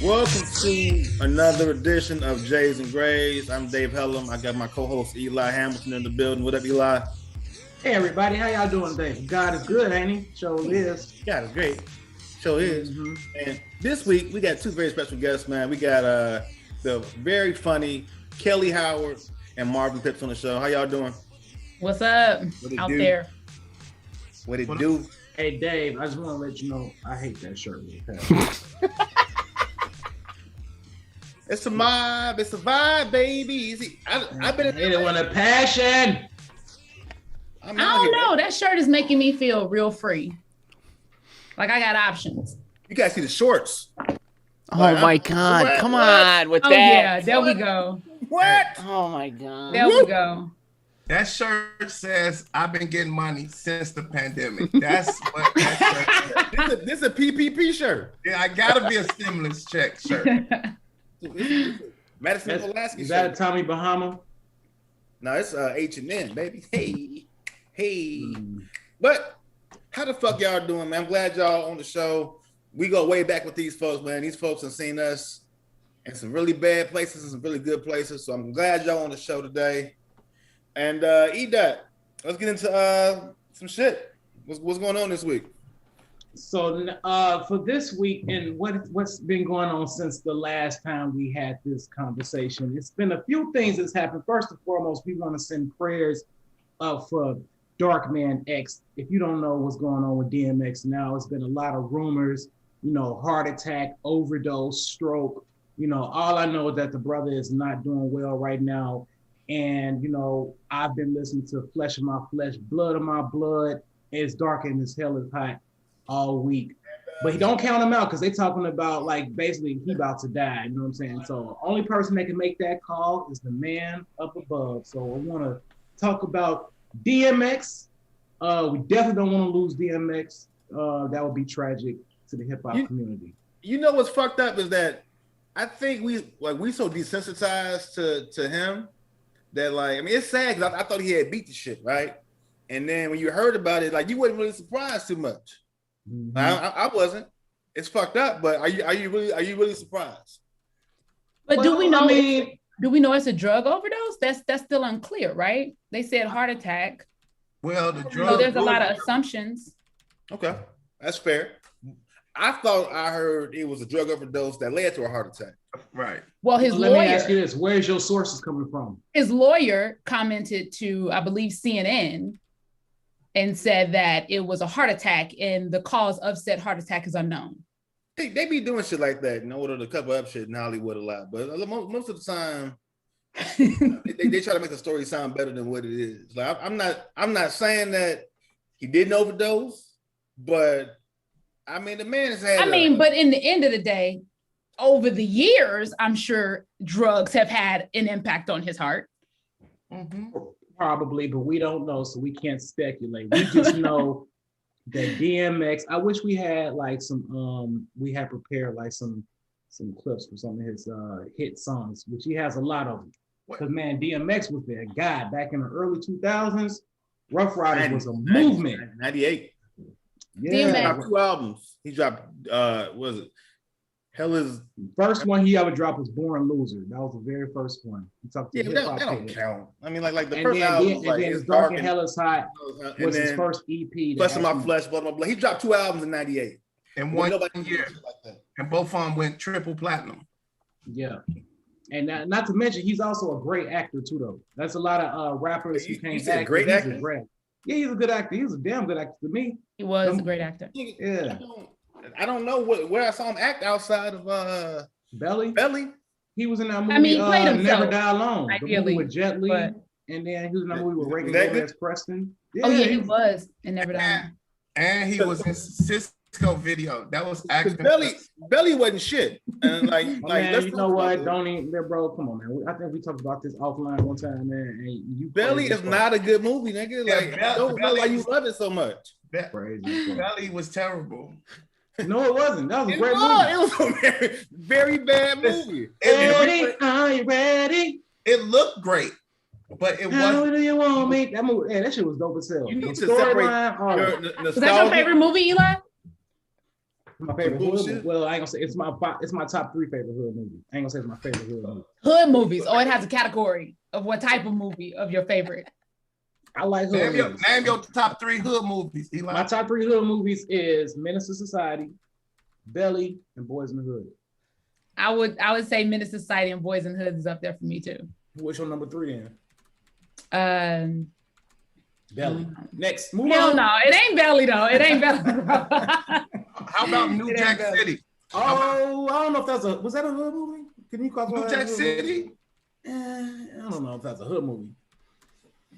Welcome to another edition of Jays and Grays. I'm Dave Hellum. I got my co-host Eli Hamilton in the building. What up, Eli? Hey everybody, how y'all doing today? God is good, ain't he? Show is. God is great. Show is. Mm-hmm. And this week we got two very special guests, man. We got the very funny Kellye Howard and Marvin Phipps on the show. How y'all doing? What's up out there? What it do? Hey Dave, I just want to let you know I hate that shirt. It's a mob. It's a vibe, baby. I've been hate it when a passion. I don't know. That shirt is making me feel real free. Like I got options. You guys see the shorts. Oh my God. Come on with that. Yeah, there we go. What? Oh my God. There we go. That shirt says, I've been getting money since the pandemic. That's what that shirt says. This is a PPP shirt. Yeah, I gotta be a stimulus check shirt. Madison Pulaski. Is that a Tommy Bahama? No, it's H&M, baby. Hey. But how the fuck y'all doing, man? I'm glad y'all on the show. We go way back with these folks, man. These folks have seen us in some really bad places and some really good places. So I'm glad y'all on the show today. And E-Dot, let's get into some shit. What's going on this week? So for this week and what's been going on since the last time we had this conversation, it's been a few things that's happened. First and foremost, we want to send prayers for Dark Man X. If you don't know what's going on with DMX now, it's been a lot of rumors, heart attack, overdose, stroke. All I know is that the brother is not doing well right now. And, I've been listening to Flesh of My Flesh, Blood of My Blood. It's dark and as hell is hot all week. But he don't count him out because they talking about basically he about to die. You know what I'm saying? So the only person that can make that call is the man up above. So I want to talk about DMX. We definitely don't want to lose DMX. That would be tragic to the hip hop community. You know what's fucked up is that I think we so desensitized to him that it's sad because I thought he had beat the shit, right? And then when you heard about it, you wasn't really surprised too much. Mm-hmm. I wasn't. It's fucked up, but are you really surprised? But do we know it's a drug overdose? That's still unclear, right? They said heart attack. Well, the drug. So there's a lot of assumptions. Okay, that's fair. I thought I heard it was a drug overdose that led to a heart attack. Right. Well, let me ask you this: where's your sources coming from? His lawyer commented to, I believe, CNN. And said that it was a heart attack and the cause of said heart attack is unknown. They be doing shit like that in order to cover up shit in Hollywood a lot. But most of the time, they try to make the story sound better than what it is. I'm not saying that he didn't overdose, but the man has had. But in the end of the day, over the years, I'm sure drugs have had an impact on his heart. Mm-hmm. Probably, but we don't know, so we can't speculate. We just know that DMX. I wish we had we had prepared some clips for some of his hit songs, which he has a lot of them. Because man, DMX was their guy back in the early 2000s. Rough Riders was a movement. 98. Yeah, he dropped 2 albums. He dropped was it? Hella's first one he ever dropped was Born Loser. That was the very first one. He talked to that don't count. The and first album and then Dark and Hella's Hot was his first EP. Flesh of My Flesh, Blood of My Blood. He dropped 2 albums in 98. In one year. And both of them went triple platinum. Yeah. And not to mention, he's also a great actor too, though. That's a lot of rappers who can't act. Great actor? Yeah, he's a good actor. He was a damn good actor to me. He was a great actor. Yeah. I don't know where I saw him act outside of Belly. He was in that movie. He played himself. Never Die Alone. Ideally, the movie with Jet Li, and then he was in that movie with Reagan Gomez Preston. Yeah, he was in Never Die Alone. And he was in Cisco video. That was actually Belly wasn't shit. And man, you know what? Don't even, bro. Come on, man. I think we talked about this offline one time, man. And Belly is not a good movie, nigga. I don't know why you love it so much. Crazy. Belly was terrible. No, it wasn't. That was a great movie. It was a very, very bad movie. Are you ready? It looked great. but it How was. do you want me? That movie, that shit was dope as hell. You need The to separate storyline, your Is that your favorite movie, Eli? my favorite hood bullshit? movie. Well, I ain't gonna say it's my top 3 favorite hood movie. I ain't gonna say it's my favorite hood movie. Hood movies. Oh, it has a category of what type of movie of your favorite. I like hood movies. Name your top 3 hood movies, Eli. My top 3 hood movies is Menace to Society, Belly, and Boys in the Hood. I would say Menace to Society and Boys in the Hood is up there for me too. What's your number 3 then? Belly. Next, move Hell on. no, it ain't Belly though. It ain't Belly. How about New Jack City? Oh, I don't know if was that a hood movie? Can you call New Jack City? I don't know if that's a hood movie.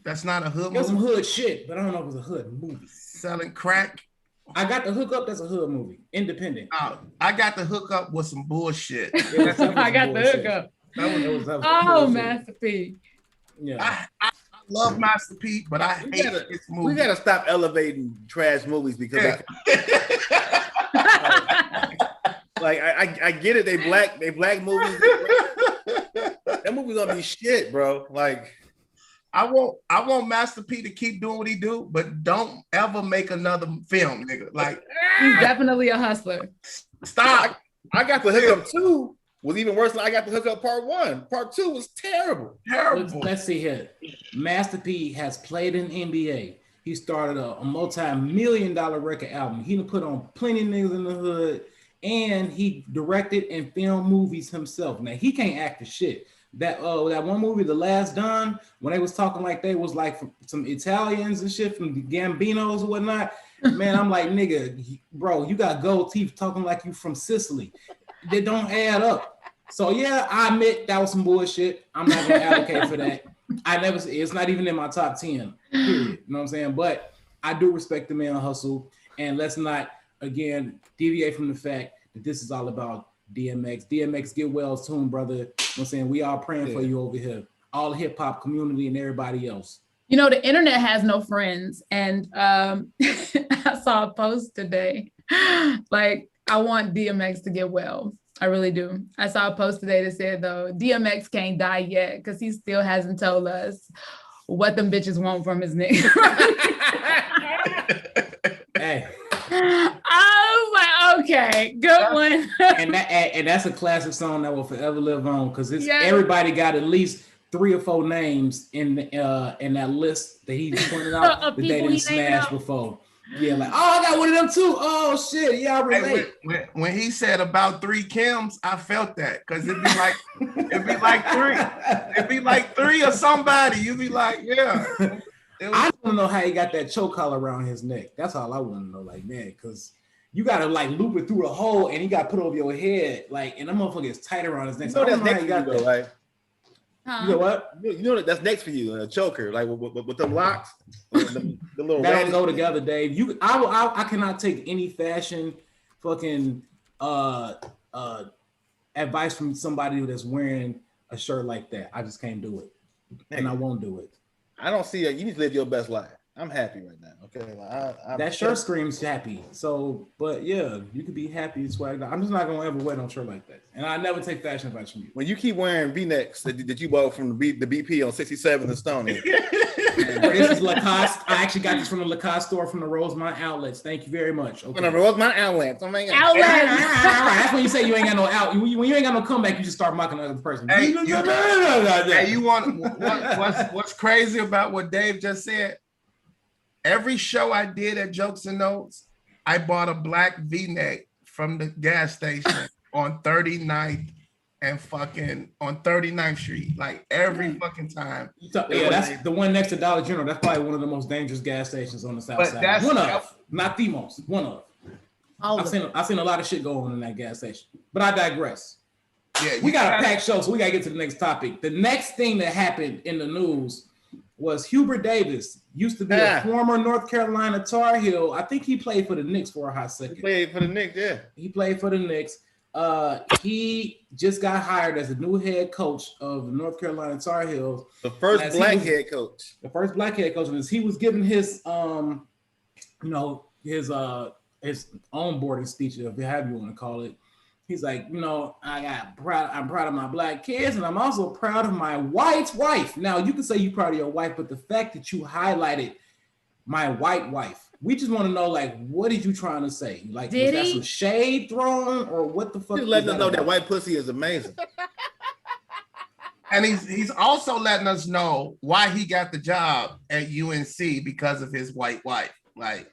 That's not a hood It was some movie. hood shit, but I don't know if it was a hood movie. Selling crack. I Got the Hook Up. That's a hood movie. Independent. I got the hook up with some bullshit. I got the hookup. That was Oh, bullshit. Master P. Yeah. I love Master P, but I hate this movie. We gotta stop elevating trash movies because like I get it. They black movies. That movie's gonna be shit, bro. Like I want Master P to keep doing what he do, but don't ever make another film, nigga. Like He's definitely a hustler. stop. I got the hookup 2 was even worse than I got the hookup part 1. Part 2 was terrible. Terrible. Let's see here. Master P has played in NBA. He started a multi-million-dollar record album. He done put on plenty of niggas in the hood, and he directed and filmed movies himself. Now he can't act for shit. That one movie, The Last Don, when they was talking like they was like from some Italians and shit from the Gambinos or whatnot. Man, I'm like, nigga, bro, you got gold teeth talking like you from Sicily. They don't add up. So yeah, I admit that was some bullshit. I'm not gonna advocate for that. It's not even in my top 10. Period. You know what I'm saying? But I do respect the man hustle, and let's not again deviate from the fact that this is all about DMX. DMX, get well soon, brother. You know what I'm saying? We all praying for you over here. All the hip hop community and everybody else. You know, the internet has no friends. And I saw a post today. Like, I want DMX to get well. I really do. I saw a post today that said, though, DMX can't die yet because he still hasn't told us what them bitches want from his nigga. Hey. I was like, okay, good one. and that's a classic song that will forever live on because everybody got at least 3 or 4 names in that list that he pointed out that they didn't smash before. Yeah, like, oh, I got one of them too. Oh shit, yeah, I relate. Hey, when he said about 3 Kims, I felt that because it'd be like 3 or somebody. You'd be like, yeah. I don't know how he got that choke collar around his neck. That's all I want to know. Like, man, because you gotta like loop it through the hole and you got to put over your head, like, and that motherfucker is tight around his neck. So that's next for you, though, right? You know what? You know that's next for you, a choker, like with them locks, the little. That don't go together, Dave. I cannot take any fashion fucking advice from somebody that's wearing a shirt like that. I just can't do it, and I won't do it. I don't see it. You need to live your best life. I'm happy right now. Okay, like, that shirt screams happy. So, but yeah, you could be happy. Swagged out. I'm just not gonna ever wear no shirt like that, and I never take fashion advice from you. When you keep wearing V-necks that you bought from the BP on 67 and Stony. This is Lacoste. I actually got this from the Lacoste store from the Rosemont outlets. Thank you very much. Okay. From the Rosemont outlets. Oh my God. Outlets. That's when you say you ain't got no out. When you ain't got no comeback, you just start mocking another person. Hey, you want what's crazy about what Dave just said? Every show I did at Jokes and Notes, I bought a black V-neck from the gas station on 39th and fucking on 39th Street, like every fucking time. Yeah, that's the one next to Dollar General. That's probably one of the most dangerous gas stations on the south side. One of, not the most, one of. I've seen a lot of shit go on in that gas station. But I digress. Yeah, we got a packed show, so we gotta get to the next topic. The next thing that happened in the news was Hubert Davis, used to be a former North Carolina Tar Heel. I think he played for the Knicks for a hot second. He played for the Knicks, yeah. He played for the Knicks. He just got hired as the new head coach of the North Carolina Tar Heels. The first black head coach. The first black head coach. And as he was giving his his onboarding speech, if you want to call it, He's like, you know, I'm proud of my black kids, and I'm also proud of my white wife. Now, you can say you're proud of your wife, but the fact that you highlighted my white wife, we just want to know, like, what are you trying to say? Like, was that some shade thrown, or what the fuck? He's letting us know that white pussy is amazing. And he's also letting us know why he got the job at UNC because of his white wife. Like,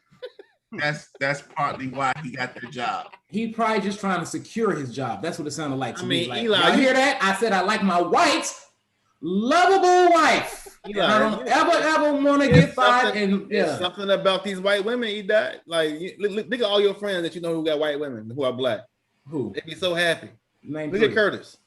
that's partly why he got the job. He probably just trying to secure his job. That's what it sounded like to me. Like, Eli, you hear that? I said I like my white, lovable wife. Eli, I don't ever want to get fired. And something about these white women. He died. Like, look at all your friends that you know who got white women who are black. Who? They'd be so happy. Look at Curtis.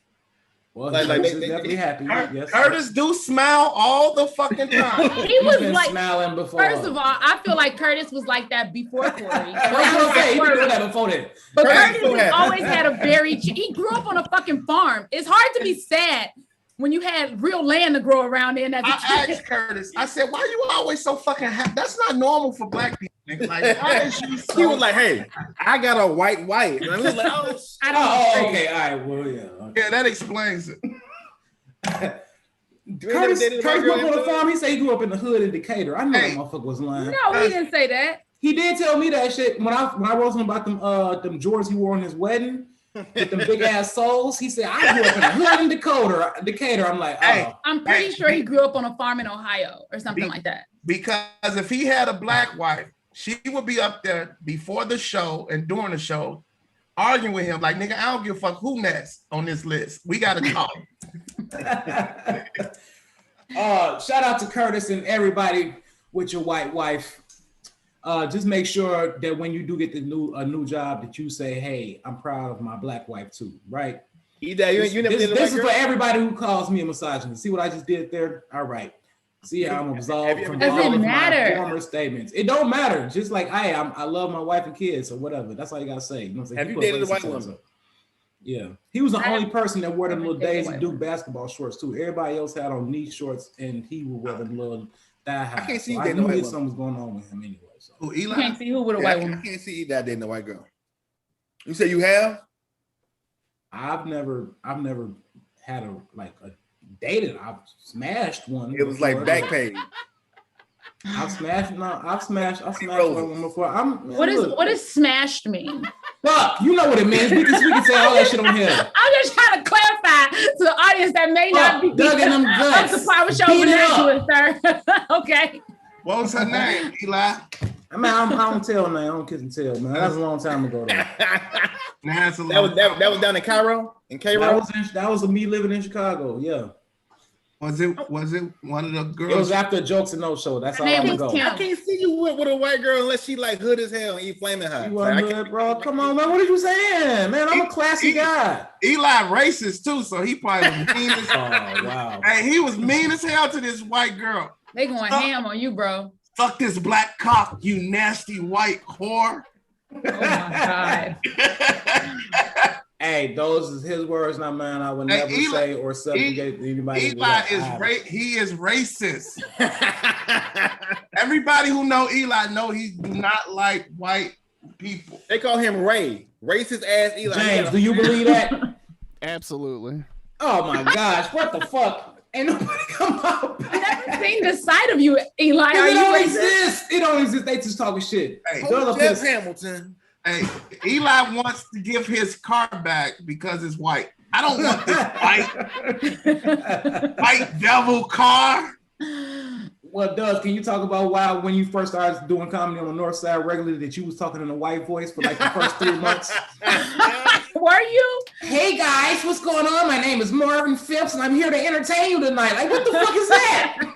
Well, they definitely happy. Yes. Curtis do smile all the fucking time. He was like smiling before. First of all, I feel like Curtis was like that before Corey. He did that before that. But Curtis has always had a he grew up on a fucking farm. It's hard to be sad when you had real land to grow around in. As I asked Curtis, I said, why are you always so fucking happy? That's not normal for black people. Like, why is you so... He was like, hey, I got a white wife. And I was like, okay, all right, well, yeah. Okay. Yeah, that explains it. Curtis grew up on a farm. He said he grew up in the hood in Decatur. I know that motherfucker was lying. No, he didn't say that. He did tell me that shit when I wrote him about them Jordans he wore on his wedding with them big ass soles. He said I grew up in the hood in Decatur. I'm like, I'm pretty sure he grew up on a farm in Ohio or something like that. Because if he had a black wife, she would be up there before the show and during the show arguing with him like, nigga, I don't give a fuck who next on this list. We got to talk. Shout out to Curtis and everybody with your white wife. Just make sure that when you do get a new job that you say, hey, I'm proud of my black wife too, right? This is for everybody who calls me a misogynist. See what I just did there? All right. See how I'm absolved from all of my former statements. It don't matter. Just like, hey, I love my wife and kids or whatever. That's all you gotta say. You know what I'm saying? Have you dated a white woman? Yeah. He was the only person that wore them little Daisy Duke basketball shorts too. Everybody else had on knee shorts and he would wear them little thigh high. I can't see I knew something was going on with him anyway. So you can't see who with a white woman. I can't see that dating a white girl. You say you have? I've never had a dated. I've smashed one. It was like back page. I've smashed one before. What does smashed mean? Fuck, you know what it means. We can say all that shit on here. I'm just trying to clarify to the audience that may not be dug in them guts. Up to par with your vernacular, sir. Okay. What was her name, Eli? I mean, I don't tell, man. I don't kiss and tell, man. That was a long time ago, though. That was down in Cairo? In Cairo? That was me living in Chicago, yeah. Was it one of the girls? It was after Jokes and No Show. That's all I'm gonna go. I can't see you with a white girl unless she like hood as hell and eat flaming hot. You wasn't hood, bro. Come on, man. What are you saying? Man, I'm a classy guy. Eli racist too, so he probably was mean as hell. Oh, wow. Hey, he was mean as hell to this white girl. They going ham on you, bro. Fuck this black cock, you nasty white whore. Oh my God. Hey, those is his words, not mine. I would never say or subjugate anybody. Eli is racist. Everybody who know Eli know he do not like white people. They call him Ray. Racist ass Eli. James, do you believe that? Absolutely. Oh my gosh, what the fuck? Ain't nobody come out. I've never seen the side of you, Eli. It don't exist. It don't exist. They just talking shit. Hey, Jeff Hamilton. Hey, Eli wants to give his car back because it's white. I don't want this white devil car. Well, Doug, can you talk about why when you first started doing comedy on the North Side regularly that you was talking in a white voice for like the first 3 months? Were you? Hey guys, what's going on? My name is Marvin Phipps and I'm here to entertain you tonight. Like, what the fuck is that?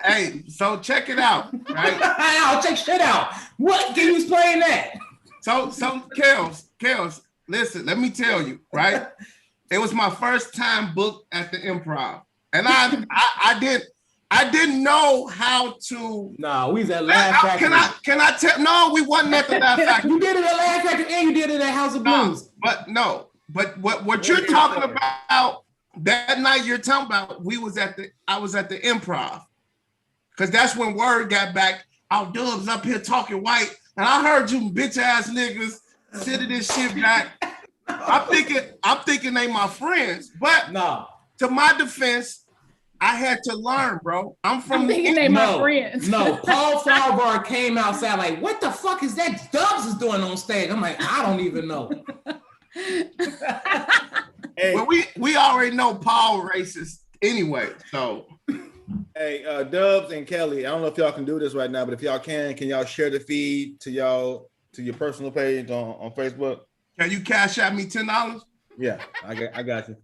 Hey, so check it out, right? I'll check shit out. What? Can you explain that? So Kels, listen, let me tell you, right? It was my first time booked at the Improv. And I didn't know how to. No, we was at Laugh Factory. Can I tell? No, we wasn't at the Laugh Factory. You did it at Laugh Factory and you did it at House of Blues. But what you're talking about that night you're talking about, I was at the Improv. Because that's when word got back. Our Dubs up here talking white. And I heard you bitch ass niggas sitting this shit back. I'm thinking they my friends, but no. To my defense, I had to learn, bro. I'm thinking they my friends. No, Paul Farvar came outside like, what the fuck is that Dubs is doing on stage? I'm like, I don't even know. Hey. Well, we already know Paul racist anyway, so. Hey, Dubs and Kellye, I don't know if y'all can do this right now, but if y'all can y'all share the feed to your personal page on Facebook? Can you cash out me $10? Yeah, I got you.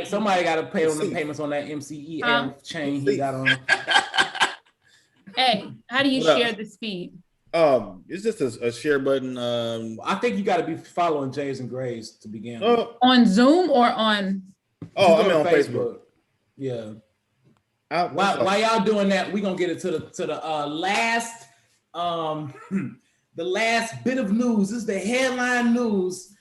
Somebody got to pay on the payments on that MCEL chain he got on. Hey, how do you share this feed? It's just a share button. I think you got to be following Jays and Grays to begin with. On Zoom or on? Oh, I mean on Facebook. Yeah. While y'all doing that, we're gonna get into the last the last bit of news. This is the headline news.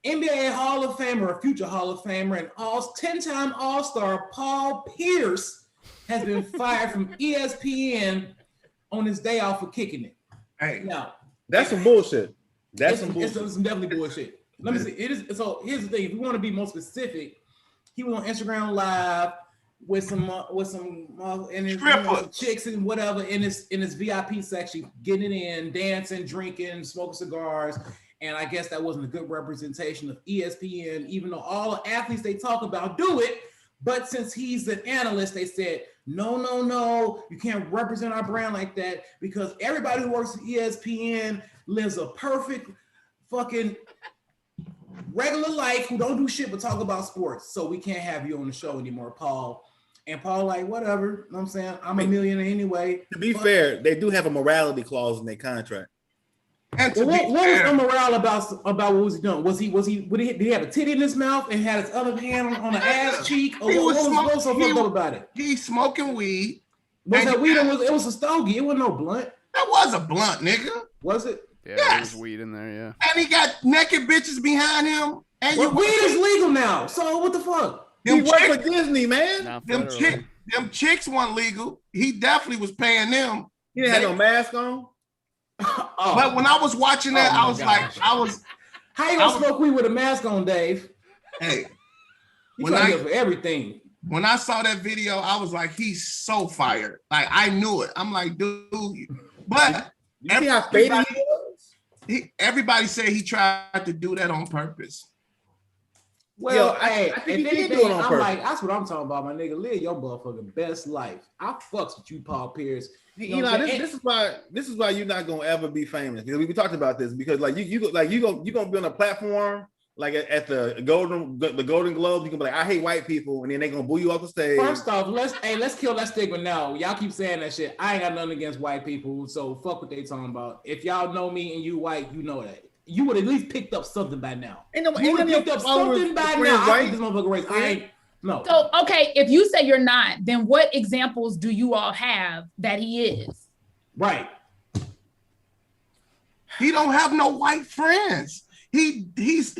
NBA Hall of Famer, future Hall of Famer, and 10-time All-Star Paul Pierce has been fired from ESPN on his day off for kicking it. Hey, now that's some bullshit. It's definitely bullshit. Let me see. It is. So here's the thing. If we want to be more specific, he was on Instagram Live with some and his chicks and whatever in his VIP section, getting it in, dancing, drinking, smoking cigars. And I guess that wasn't a good representation of ESPN, even though all the athletes they talk about do it. But since he's an analyst, they said, no, you can't represent our brand like that because everybody who works at ESPN lives a perfect fucking regular life who don't do shit but talk about sports. So we can't have you on the show anymore, Paul. And Paul like, whatever, you know what I'm saying? I'm a millionaire anyway. To be fair, they do have a morality clause in their contract. And what was the morale about what was he doing? Did he have a titty in his mouth and had his other hand on the ass cheek? Or what was so fucked up about it? He's smoking weed. Was that weed? It was a stogie. It wasn't no blunt. That was a blunt, nigga. Was it? Yeah, there was weed in there, yeah. And he got naked bitches behind him. And weed is legal now. So what the fuck? He worked for Disney, man. Them chicks weren't legal. He definitely was paying them. He didn't have no mask on. Oh. But when I was watching that, I was like, how you gonna smoke weed with a mask on, Dave? Hey, for everything. When I saw that video, I was like, he's so fired. Like I knew it. I'm like, dude, but everybody said he tried to do that on purpose. Well, I think if anything, I'm like, that's what I'm talking about, my nigga. Live your motherfucking best life. I fucks with you, Paul Pierce. This is why you're not gonna ever be famous. Because we talked about this. Because like you gonna be on a platform like at the Golden Globes. You can be like, I hate white people, and then they gonna boo you off the stage. First off, let's kill that stigma now. Y'all keep saying that shit. I ain't got nothing against white people, so fuck what they talking about. If y'all know me and you white, you know that. You would at least picked up something by now. You would have picked up something by now. I think this motherfucker race. I ain't. No. So, okay, if you say you're not, then what examples do you all have that he is? Right. He don't have no white friends. He's this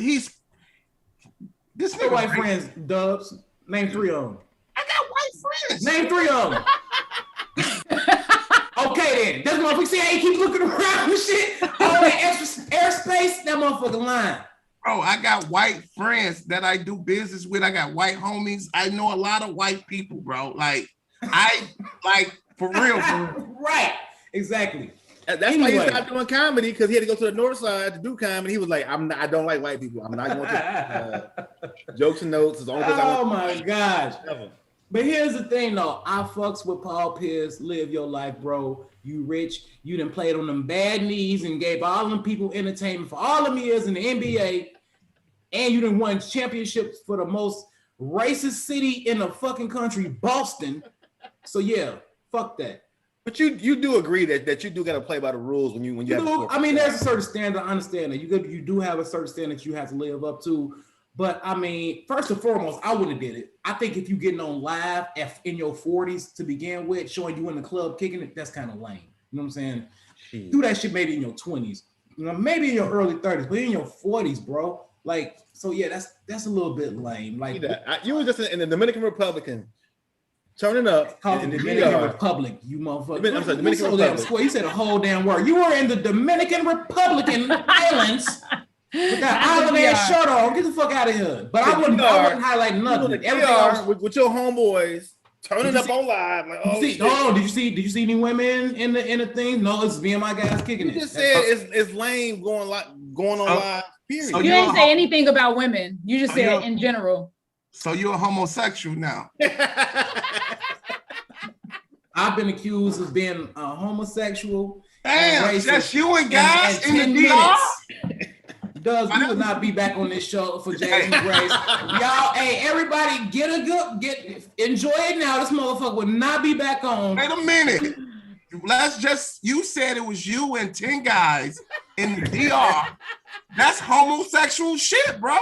nigga white friends, Dubs. Name 3 of them. I got white friends. Name 3 of them. Okay then. That's motherfucker. See how he keep looking around and shit. All that extra airspace, that motherfucking line. Bro, I got white friends that I do business with. I got white homies. I know a lot of white people, bro. For real. Right. Exactly. That's why he stopped doing comedy, because he had to go to the north side to do comedy. He was like, I don't like white people. I'm not going to jokes and notes. Oh my gosh. But here's the thing though. I fucks with Paul Pierce. Live your life, bro. You rich. You done played on them bad knees and gave all them people entertainment for all them years in the NBA. And you done won championships for the most racist city in the fucking country, Boston. So yeah, fuck that. But you do agree that you do got to play by the rules when you have to. I mean, there's a certain standard. I understand that you do have a certain standard you have to live up to. But I mean, first and foremost, I wouldn't have did it. I think if you getting on live in your 40s to begin with, showing you in the club kicking it, that's kind of lame. You know what I'm saying? Jeez. Do that shit maybe in your 20s, maybe in your early 30s, but in your 40s, bro. So yeah, that's a little bit lame. Like you were just in the Dominican Republic turning up called the Dominican Republic. You motherfucker. I'm sorry, Dominican Republic. You said a whole damn word. You were in the Dominican Republican Islands with that island ass shirt on. Get the fuck out of here. But I wouldn't highlight nothing. With your homeboys turning up on live. Like, oh, did you see any women in the thing? No, it's me and my guys kicking it. You just said it's lame going on live. Period. So you didn't say anything about women. You just said in general. So you're a homosexual now. I've been accused of being a homosexual. Damn, just you and guys in the DR? Does we will not be back on this show for Jason Grace. Y'all, hey, everybody enjoy it now. This motherfucker will not be back on. Wait a minute. You said it was you and 10 guys in the DR. That's homosexual shit, bro.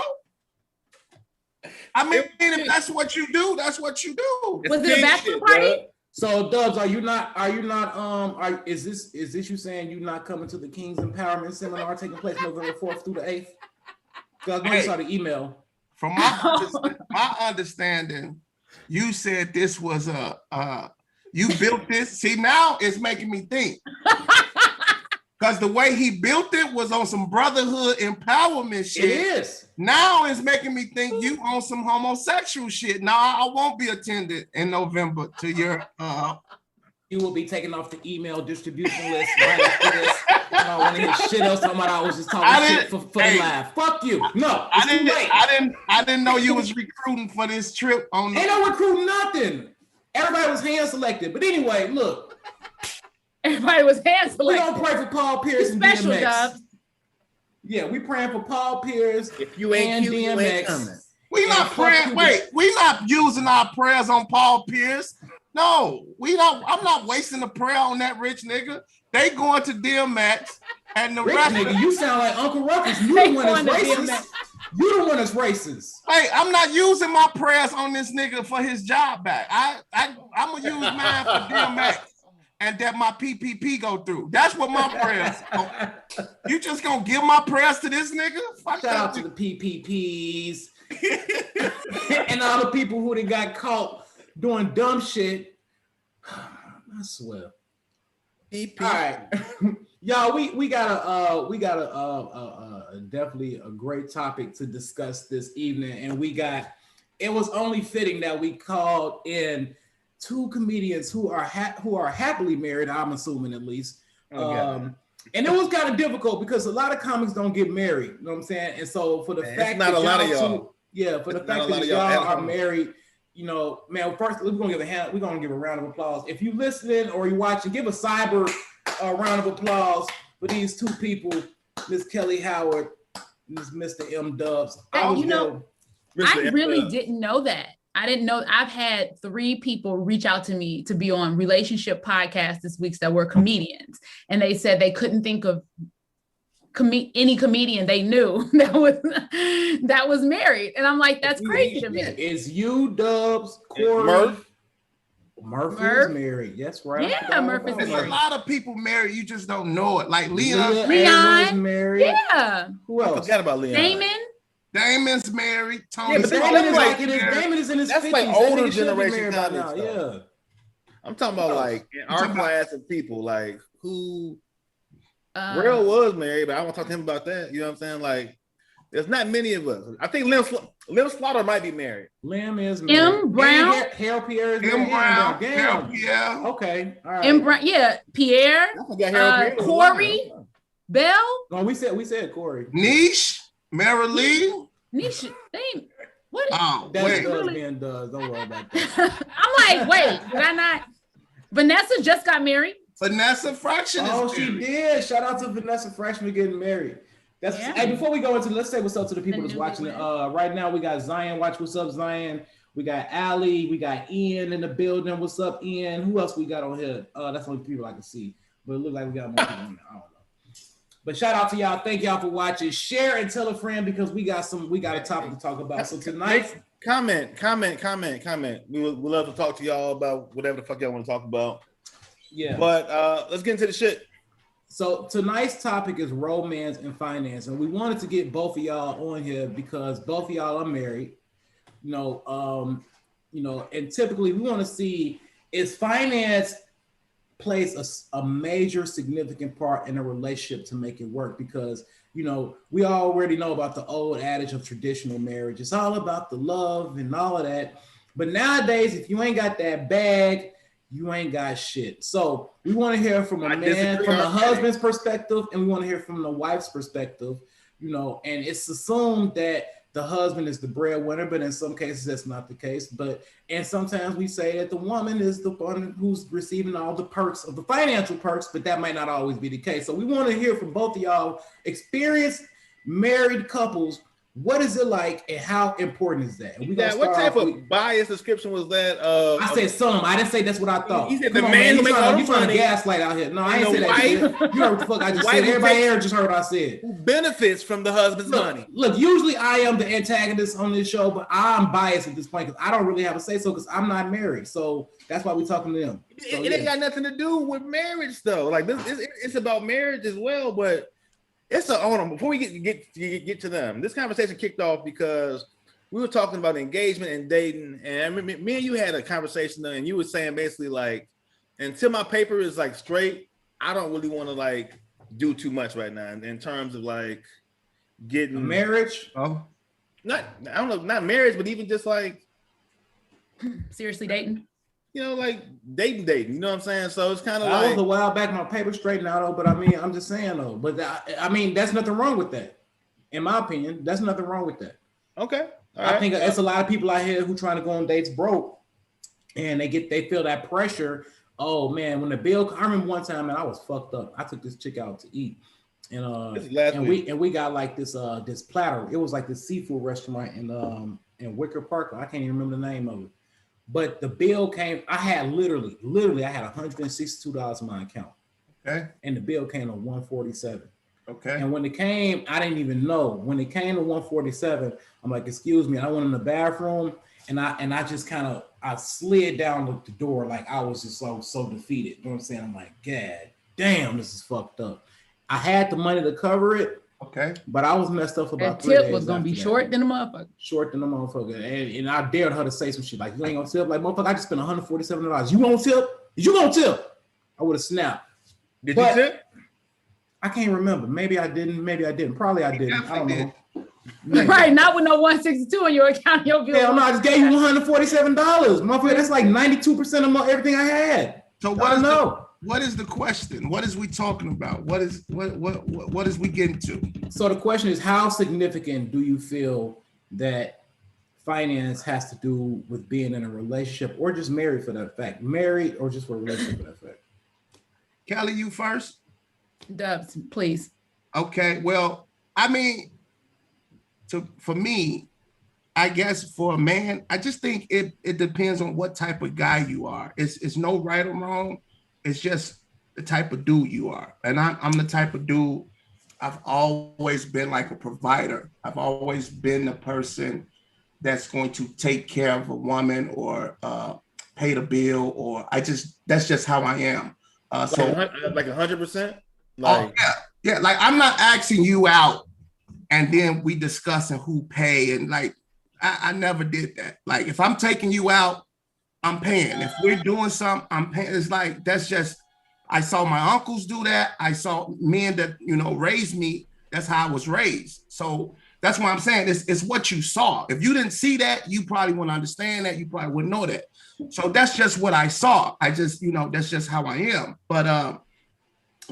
I mean, if that's what you do, that's what you do. Was it a bachelor party? Bro. So Dubs, is this you saying you're not coming to the King's Empowerment Seminar taking place November 4th through the 8th? Because I saw the email. From my understanding, you said this was you built this. See, now it's making me think. Because the way he built it was on some brotherhood empowerment shit. It is. Now it's making me think you on some homosexual shit. Now I won't be attending in November to your You will be taken off the email distribution list right after this. I don't want to hear shit else talking about I was just talking shit for the live. Fuck you. No, I didn't know you was recruiting for this trip on Ain't no recruiting nothing. Everybody was hand selected. But anyway, look. Everybody was hand selected. We don't pray for Paul Pierce and special DMX. Jobs. Yeah, we praying for Paul Pierce. If you ain't cute, you ain't coming. We not praying. Wait, we not using our prayers on Paul Pierce. No, we don't. I'm not wasting a prayer on that rich nigga. They going to DMX and the rest nigga. You sound like Uncle Ruckus. You the one that's racist. You the one that's racist. Hey, I'm not using my prayers on this nigga for his job back. I'm gonna use mine for DMX. And that my PPP go through. That's what my prayers. You just gonna give my prayers to this nigga? Shout out to the PPPs and all the people who got caught doing dumb shit. I swear. PP. All right, y'all. We got a definitely a great topic to discuss this evening, and it was only fitting that we called in two comedians who are happily married, I'm assuming at least. Okay. And it was kind of difficult because a lot of comics don't get married. You know what I'm saying? And so for the fact that y'all are married, you know, man. First, we're gonna give a round of applause. If you listening or you watching, give a cyber round of applause for these two people, Miss Kellye Howard, Mr. M Dubs. I really didn't know that. I didn't know. I've had 3 people reach out to me to be on relationship podcasts this week that were comedians. And they said they couldn't think of any comedian they knew that was married. And I'm like, that's crazy to me. It's you, Dubs, Corey. Murph is married. That's right. Yeah, Murph is married. There's a lot of people married. You just don't know it. Like Leon is married. Yeah. Who else? I forgot about Leon. Damon's married. Tony. Yeah, but Damon is in his 50s. That's like older generation now. Yeah. I'm talking about like in our class of people, like who Rail was married, but I want to talk to him about that. You know what I'm saying? Like, there's not many of us. I think Lim Slaughter might be married. Lim is married. M. Brown. Harold Pierre is married. Harold Pierre. Okay. All right. M. Brown. Yeah. Pierre. Corey. Bell. No, we said Corey. Niche. Mary Lee. Niche. What? Oh, that's being does. Don't worry about that. I'm like, wait, did I not? Vanessa just got married. Vanessa Fraction. Oh, she did. Shout out to Vanessa Fraction for getting married. Hey, before we go into, let's say what's up to the people that's watching it. Right now we got Zion. Watch what's up, Zion. We got Allie. We got Ian in the building. What's up, Ian? Who else we got on here? That's the only people I can see. But it looks like we got more people on there. I don't know. But shout out to y'all. Thank y'all for watching. Share and tell a friend because we got a topic to talk about. So tonight, comment. We would love to talk to y'all about whatever the fuck y'all want to talk about. Yeah. But let's get into the shit. So tonight's topic is romance and finance, and we wanted to get both of y'all on here because both of y'all are married. and typically we want to see is finance plays a major significant part in a relationship to make it work, because we already know about the old adage of traditional marriage. It's all about the love and all of that. But nowadays, if you ain't got that bag, you ain't got shit. So we want to hear from a man, from the husband's perspective, and we want to hear from the wife's perspective, and it's assumed that the husband is the breadwinner, but in some cases that's not the case. And sometimes we say that the woman is the one who's receiving all the perks of the financial perks, but that might not always be the case. So we want to hear from both of y'all, experienced married couples. What is it like, and how important is that? What type of bias description was that? I said some. I didn't say that's what I thought. He said the man who makes all the money. You trying to gaslight out here? No, I ain't say that shit. You heard what the fuck I just said. Everybody here just heard what I said. Who benefits from the husband's money? Look, usually I am the antagonist on this show, but I'm biased at this point because I don't really have a say so because I'm not married. So that's why we're talking to them. It ain't got nothing to do with marriage though. Like this, it's about marriage as well, but. Hold on, before we get to them, this conversation kicked off because we were talking about engagement and dating, and I remember me and you had a conversation, and you were saying basically like, until my paper is like straight, I don't really want to like do too much right now in terms of like getting a marriage. Not marriage, but even just like seriously dating. Like dating. You know what I'm saying? So it's kind of like. That was a while back, my paper straightened out, though. But I mean, I'm just saying, though. But there's nothing wrong with that. In my opinion, there's nothing wrong with that. Okay. I think it's a lot of people out here who trying to go on dates broke, and they feel that pressure. Oh man, when the bill, I remember one time, man, I was fucked up. I took this chick out to eat, and we got like this platter. It was like this seafood restaurant in Wicker Park. I can't even remember the name of it. But the bill came, I had literally I had $162 in my account. Okay. And the bill came to $147. Okay. And when it came, I didn't even know. When it came to $147, I'm like, excuse me. I went in the bathroom and I just I slid down the door like I was just so defeated. You know what I'm saying? I'm like, God damn, this is fucked up. I had the money to cover it. Okay. But I was messed up about 3 days. Tip was gonna be short than a motherfucker. Short than a motherfucker. And I dared her to say some shit like, you ain't gonna tip? Like, motherfucker, I just spent $147. You won't tip? You gonna tip? I would have snapped. Did you tip? I can't remember. Maybe I didn't. Probably I didn't. I don't know. Right, not with no 162 on your account. Hell no, I just gave you $147. Motherfucker, that's like 92% of everything I had. So what is the question? What is we talking about? What is we getting to? So the question is, how significant do you feel that finance has to do with being in a relationship, or just married for that fact? Married or just for a relationship for that fact? Kellye, you first. Dubs, please. Okay. Well, I mean, for me, I guess for a man, I just think it depends on what type of guy you are. It's no right or wrong. It's just the type of dude you are. And I'm the type of dude, I've always been like a provider. I've always been the person that's going to take care of a woman or pay the bill, or that's just how I am. So like 100%? Yeah. Like I'm not asking you out and then we discussing who pay, and like, I never did that. Like if I'm taking you out, I'm paying. If we're doing something, I'm paying. It's like, that's just, I saw my uncles do that. I saw men that, raised me. That's how I was raised. So that's why I'm saying it's what you saw. If you didn't see that, you probably wouldn't understand that. You probably wouldn't know that. So that's just what I saw. I just, that's just how I am. But,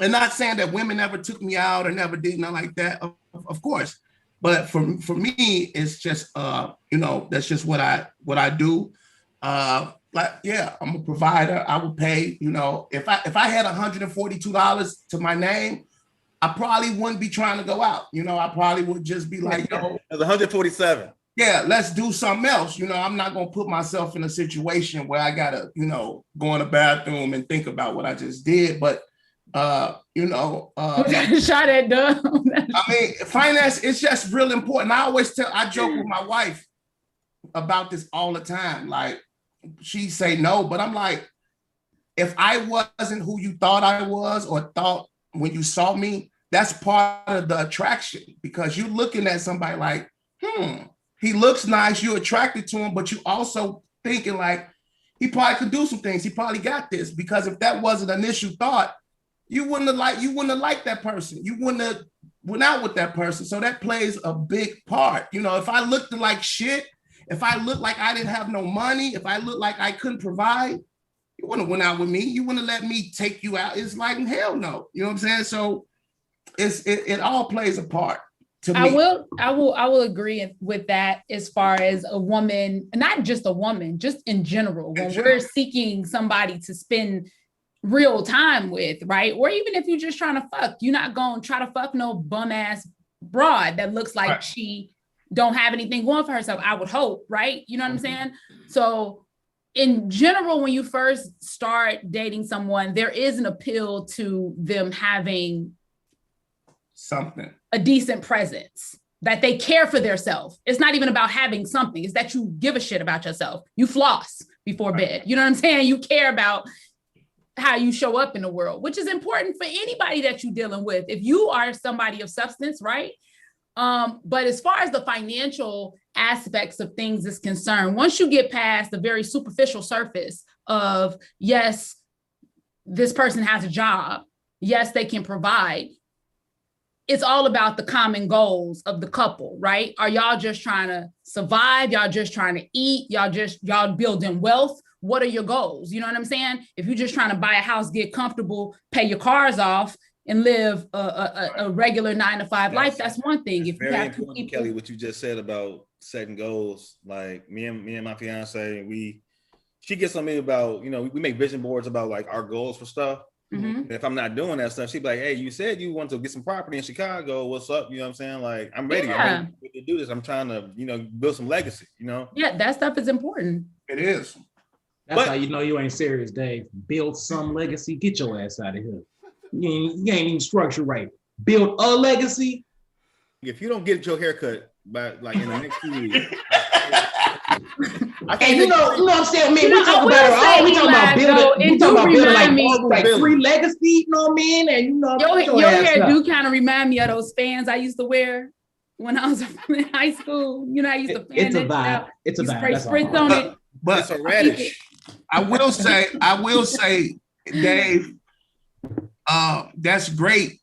and not saying that women never took me out or never did nothing like that, of course. But for me, it's just, that's just what I do. I'm a provider. I will pay, if I had $142 to my name, I probably wouldn't be trying to go out. I probably would just be like, yo, it's 147. Yeah, let's do something else. I'm not going to put myself in a situation where I got to, go in the bathroom and think about what I just did. But, shot at dumb. I mean, finance is just real important. I joke with my wife about this all the time. Like, she say no, but I'm like, if I wasn't who you thought I was or thought when you saw me, that's part of the attraction, because you're looking at somebody like, he looks nice, you're attracted to him, but you also thinking like he probably could do some things. He probably got this, because if that wasn't an initial thought, you wouldn't have liked that person. You wouldn't have went out with that person. So that plays a big part. You know, if I looked like shit, if I looked like I didn't have no money, if I looked like I couldn't provide, you wouldn't have went out with me. You wouldn't have let me take you out. It's like, hell no. You know what I'm saying? So it all plays a part. I will agree with that as far as a woman, not just a woman, just in general, when we're seeking somebody to spend real time with, right? Or even if you're just trying to fuck, you're not going to try to fuck no bum ass broad that looks like she don't have anything going for herself, I would hope, right? You know what I'm saying? So in general, when you first start dating someone, there is an appeal to them having something, a decent presence, that they care for themselves. It's not even about having something. It's that you give a shit about yourself. You floss before bed. You know what I'm saying? You care about how you show up in the world, which is important for anybody that you're dealing with. If you are somebody of substance, right? But as far as the financial aspects of things is concerned, once you get past the very superficial surface of, yes, this person has a job, yes, they can provide, it's all about the common goals of the couple, right? Are y'all just trying to survive? Y'all just trying to eat? Y'all building wealth? What are your goals? You know what I'm saying? If you're just trying to buy a house, get comfortable, pay your cars off, and live a regular 9-to-5 life, that's one thing. If you have important, people, Kellye, what you just said about setting goals. Like me and my fiance, she gets on me about, you know, we make vision boards about like our goals for stuff. Mm-hmm. If I'm not doing that stuff, she'd be like, hey, you said you want to get some property in Chicago. What's up? You know what I'm saying? Like, I'm ready. Yeah. I'm ready to do this. I'm trying to, you know, build some legacy, you know? Yeah, that stuff is important. It is. That's how you know you ain't serious, Dave. Build some legacy. Get your ass out of here. You ain't even structured right. Build a legacy. If you don't get your haircut by like in the next 2 weeks. And you know what I'm saying? Man, we talking about building like free legacy, you know what I mean? And you know, your hair do kind of remind me of those fans I used to wear when I was in high school. You know, I used to fan it's a vibe. It's a vibe. Spray spritz on it. But it's a radish. I will say, Dave, that's great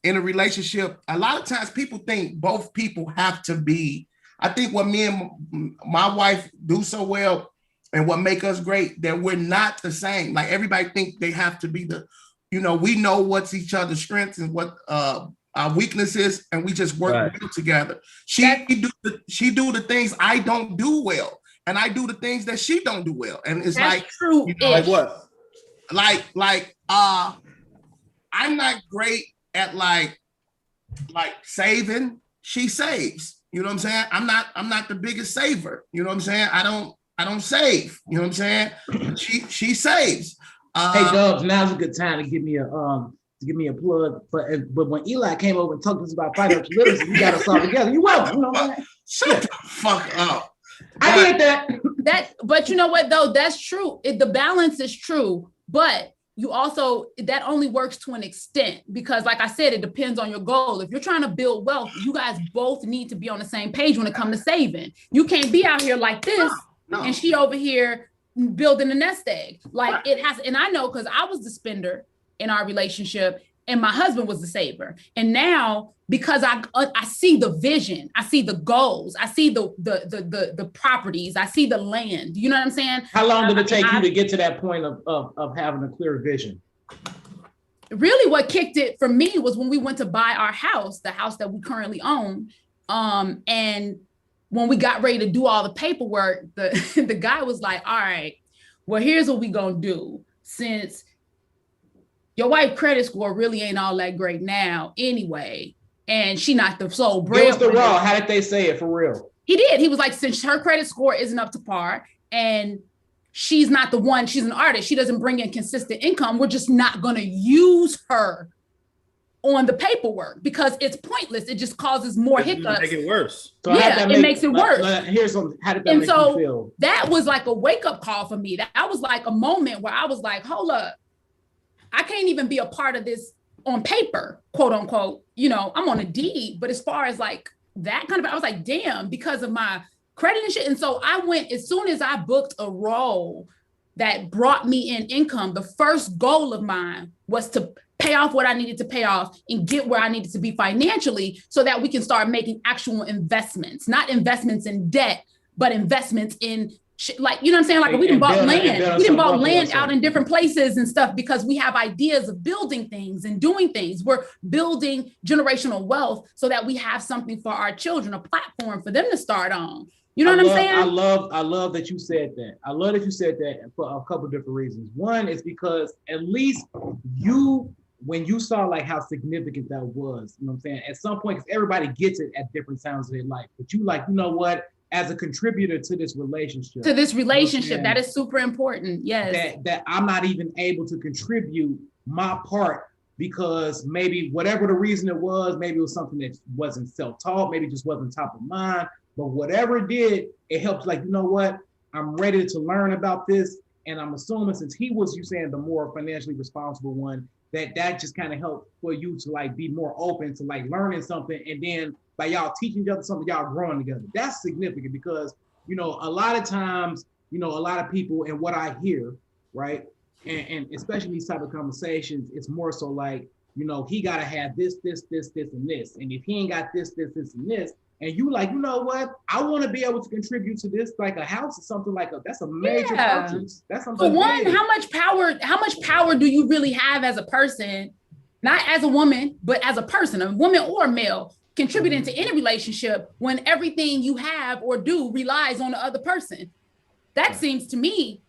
in a relationship. A lot of times people think both people have to be. I think what me and my wife do so well and what make us great, that we're not the same. Like everybody think they have to be we know what's each other's strengths and what our weaknesses, and we just work well together. She do the things I don't do well, and I do the things that she don't do well. And it's that's like true. Like what? Like I'm not great at like saving. She saves. You know what I'm saying? I'm not the biggest saver. You know what I'm saying? I don't save. You know what I'm saying? She saves. Hey Dubs, now's a good time to give me a plug. But when Eli came over and talked to us about financial literacy, we got us all together. You welcome. You know what I'm saying? Shut the fuck up. I get that. But you know what though? That's true. The balance is true, but you also, that only works to an extent, because like I said, it depends on your goal. If you're trying to build wealth, you guys both need to be on the same page when it comes to saving. You can't be out here like this and she over here building a nest egg. Like it has, and I know because I was the spender in our relationship and my husband was the saver. And now, because I see the vision, I see the goals, I see the properties, I see the land. You know what I'm saying? How long did it take you to get to that point of having a clear vision? Really, what kicked it for me was when we went to buy our house, the house that we currently own. And when we got ready to do all the paperwork, the guy was like, all right, well, here's what we gonna do. Since your wife's credit score really ain't all that great now anyway, and she not the sole breadwinner. Give us the raw. How did they say it for real? He did. He was like, since her credit score isn't up to par and she's not the one, she's an artist, she doesn't bring in consistent income, we're just not going to use her on the paperwork because it's pointless. It just causes more hiccups. Make it worse. So yeah, it makes it worse. Here's how did that make you feel? That was like a wake-up call for me. That was like a moment where I was like, hold up, I can't even be a part of this on paper, quote unquote. You know, I'm on a deed, but as far as like that kind of, I was like, damn, because of my credit and shit. And so I went, as soon as I booked a role that brought me in income, the first goal of mine was to pay off what I needed to pay off and get where I needed to be financially so that we can start making actual investments, not investments in debt, but investments in like, you know what I'm saying? Like we didn't bought land. We didn't bought land out in different places and stuff because we have ideas of building things and doing things. We're building generational wealth so that we have something for our children, a platform for them to start on. You know what I'm saying? I love that you said that. I love that you said that for a couple of different reasons. One is because at least when you saw like how significant that was, you know what I'm saying? At some point, because everybody gets it at different times of their life, but you like, you know what? As a contributor to this relationship. That is super important. Yes. That I'm not even able to contribute my part because maybe whatever the reason it was, maybe it was something that wasn't self-taught, maybe it just wasn't top of mind. But whatever it did, it helps like, you know what? I'm ready to learn about this. And I'm assuming since he was, you saying, the more financially responsible one, that just kind of helped for you to like be more open to like learning something. And then by y'all teaching each other something, y'all growing together. That's significant because, you know, a lot of times, you know, a lot of people and what I hear, right? And especially these type of conversations, it's more so like, you know, he got to have this, and this. And if he ain't got this, and this, and you like, you know what? I want to be able to contribute to this, like a house or something like that's a major purchase. That's something. For one, how much power do you really have as a person, not as a woman, but as a person, a woman or a male, contributing to any relationship when everything you have or do relies on the other person? That seems to me,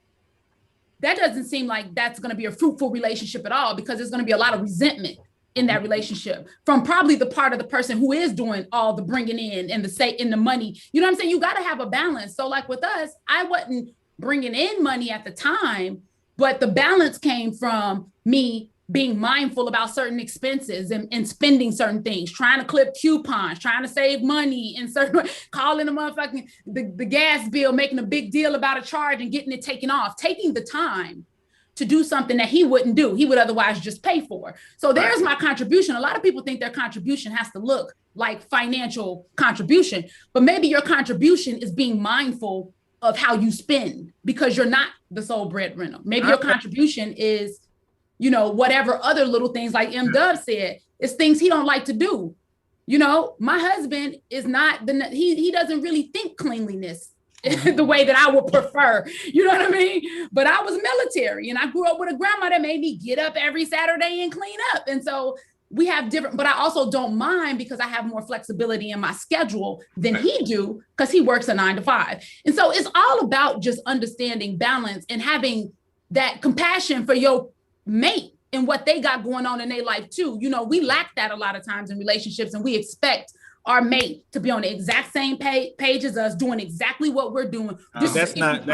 that doesn't seem like that's going to be a fruitful relationship at all because there's going to be a lot of resentment in that relationship from probably the part of the person who is doing all the bringing in and the money. You know what I'm saying? You got to have a balance. So like with us, I wasn't bringing in money at the time, but the balance came from me being mindful about certain expenses and spending certain things, trying to clip coupons, trying to save money in certain, calling the motherfucking, the gas bill, making a big deal about a charge and getting it taken off, taking the time to do something that he wouldn't do. He would otherwise just pay for. So there's my contribution. A lot of people think their contribution has to look like financial contribution, but maybe your contribution is being mindful of how you spend because you're not the sole breadwinner. Maybe your contribution is, you know, whatever other little things like M. Dub said, it's things he don't like to do. You know, my husband is not, he doesn't really think cleanliness the way that I would prefer, you know what I mean? But I was military and I grew up with a grandma that made me get up every Saturday and clean up. And so we have different, but I also don't mind because I have more flexibility in my schedule than he do because he works a 9 to 5. And so it's all about just understanding balance and having that compassion for your mate and what they got going on in their life too. You know, we lack that a lot of times in relationships and we expect our mate to be on the exact same page as us, doing exactly what we're doing. That's not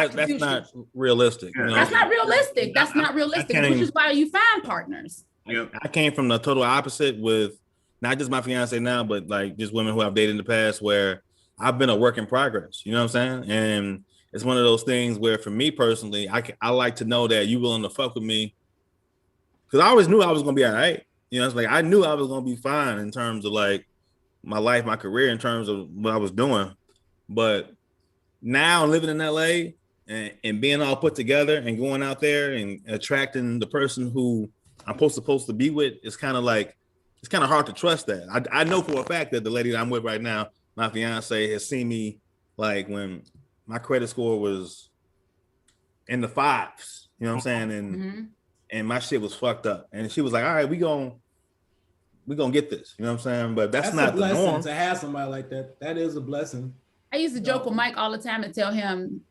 realistic. You know? That's not realistic. That's not realistic, which is why you find partners. I came from the total opposite with not just my fiance now, but like just women who I've dated in the past where I've been a work in progress. You know what I'm saying? And it's one of those things where for me personally, I like to know that you willing to fuck with me because I always knew I was going to be all right. You know, it's like I knew I was going to be fine in terms of like my life, my career, in terms of what I was doing. But now living in LA and being all put together and going out there and attracting the person who I'm supposed to be with, it's kind of like, it's kind of hard to trust that. I know for a fact that the lady that I'm with right now, my fiance, has seen me like when my credit score was in the 5s, you know what I'm saying? And my shit was fucked up. And she was like, all right, we're gonna get this, you know what I'm saying? But that's not a blessing the norm. To have somebody like that. That is a blessing. I used to joke with Mike all the time and tell him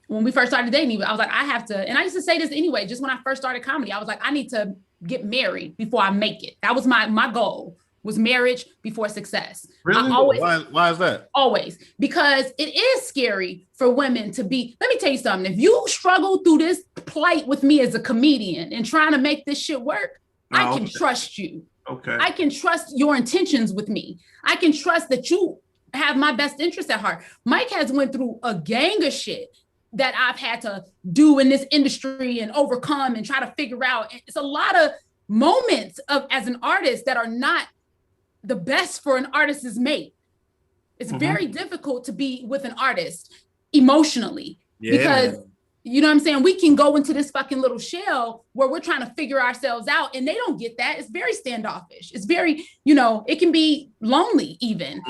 when we first started dating, I was like, I have to, and I used to say this anyway, just when I first started comedy, I was like, I need to get married before I make it. That was my goal, was marriage before success. Really? Why is that? Always. Because it is scary for women to be, let me tell you something. If you struggle through this plight with me as a comedian and trying to make this shit work, I can trust you. Okay. I can trust your intentions with me. I can trust that you have my best interest at heart. Mike has went through a gang of shit that I've had to do in this industry and overcome and try to figure out. It's a lot of moments of as an artist that are not the best for an artist's mate. It's very difficult to be with an artist emotionally because you know what I'm saying? We can go into this fucking little shell where we're trying to figure ourselves out and they don't get that. It's very standoffish. It's very, you know, it can be lonely even.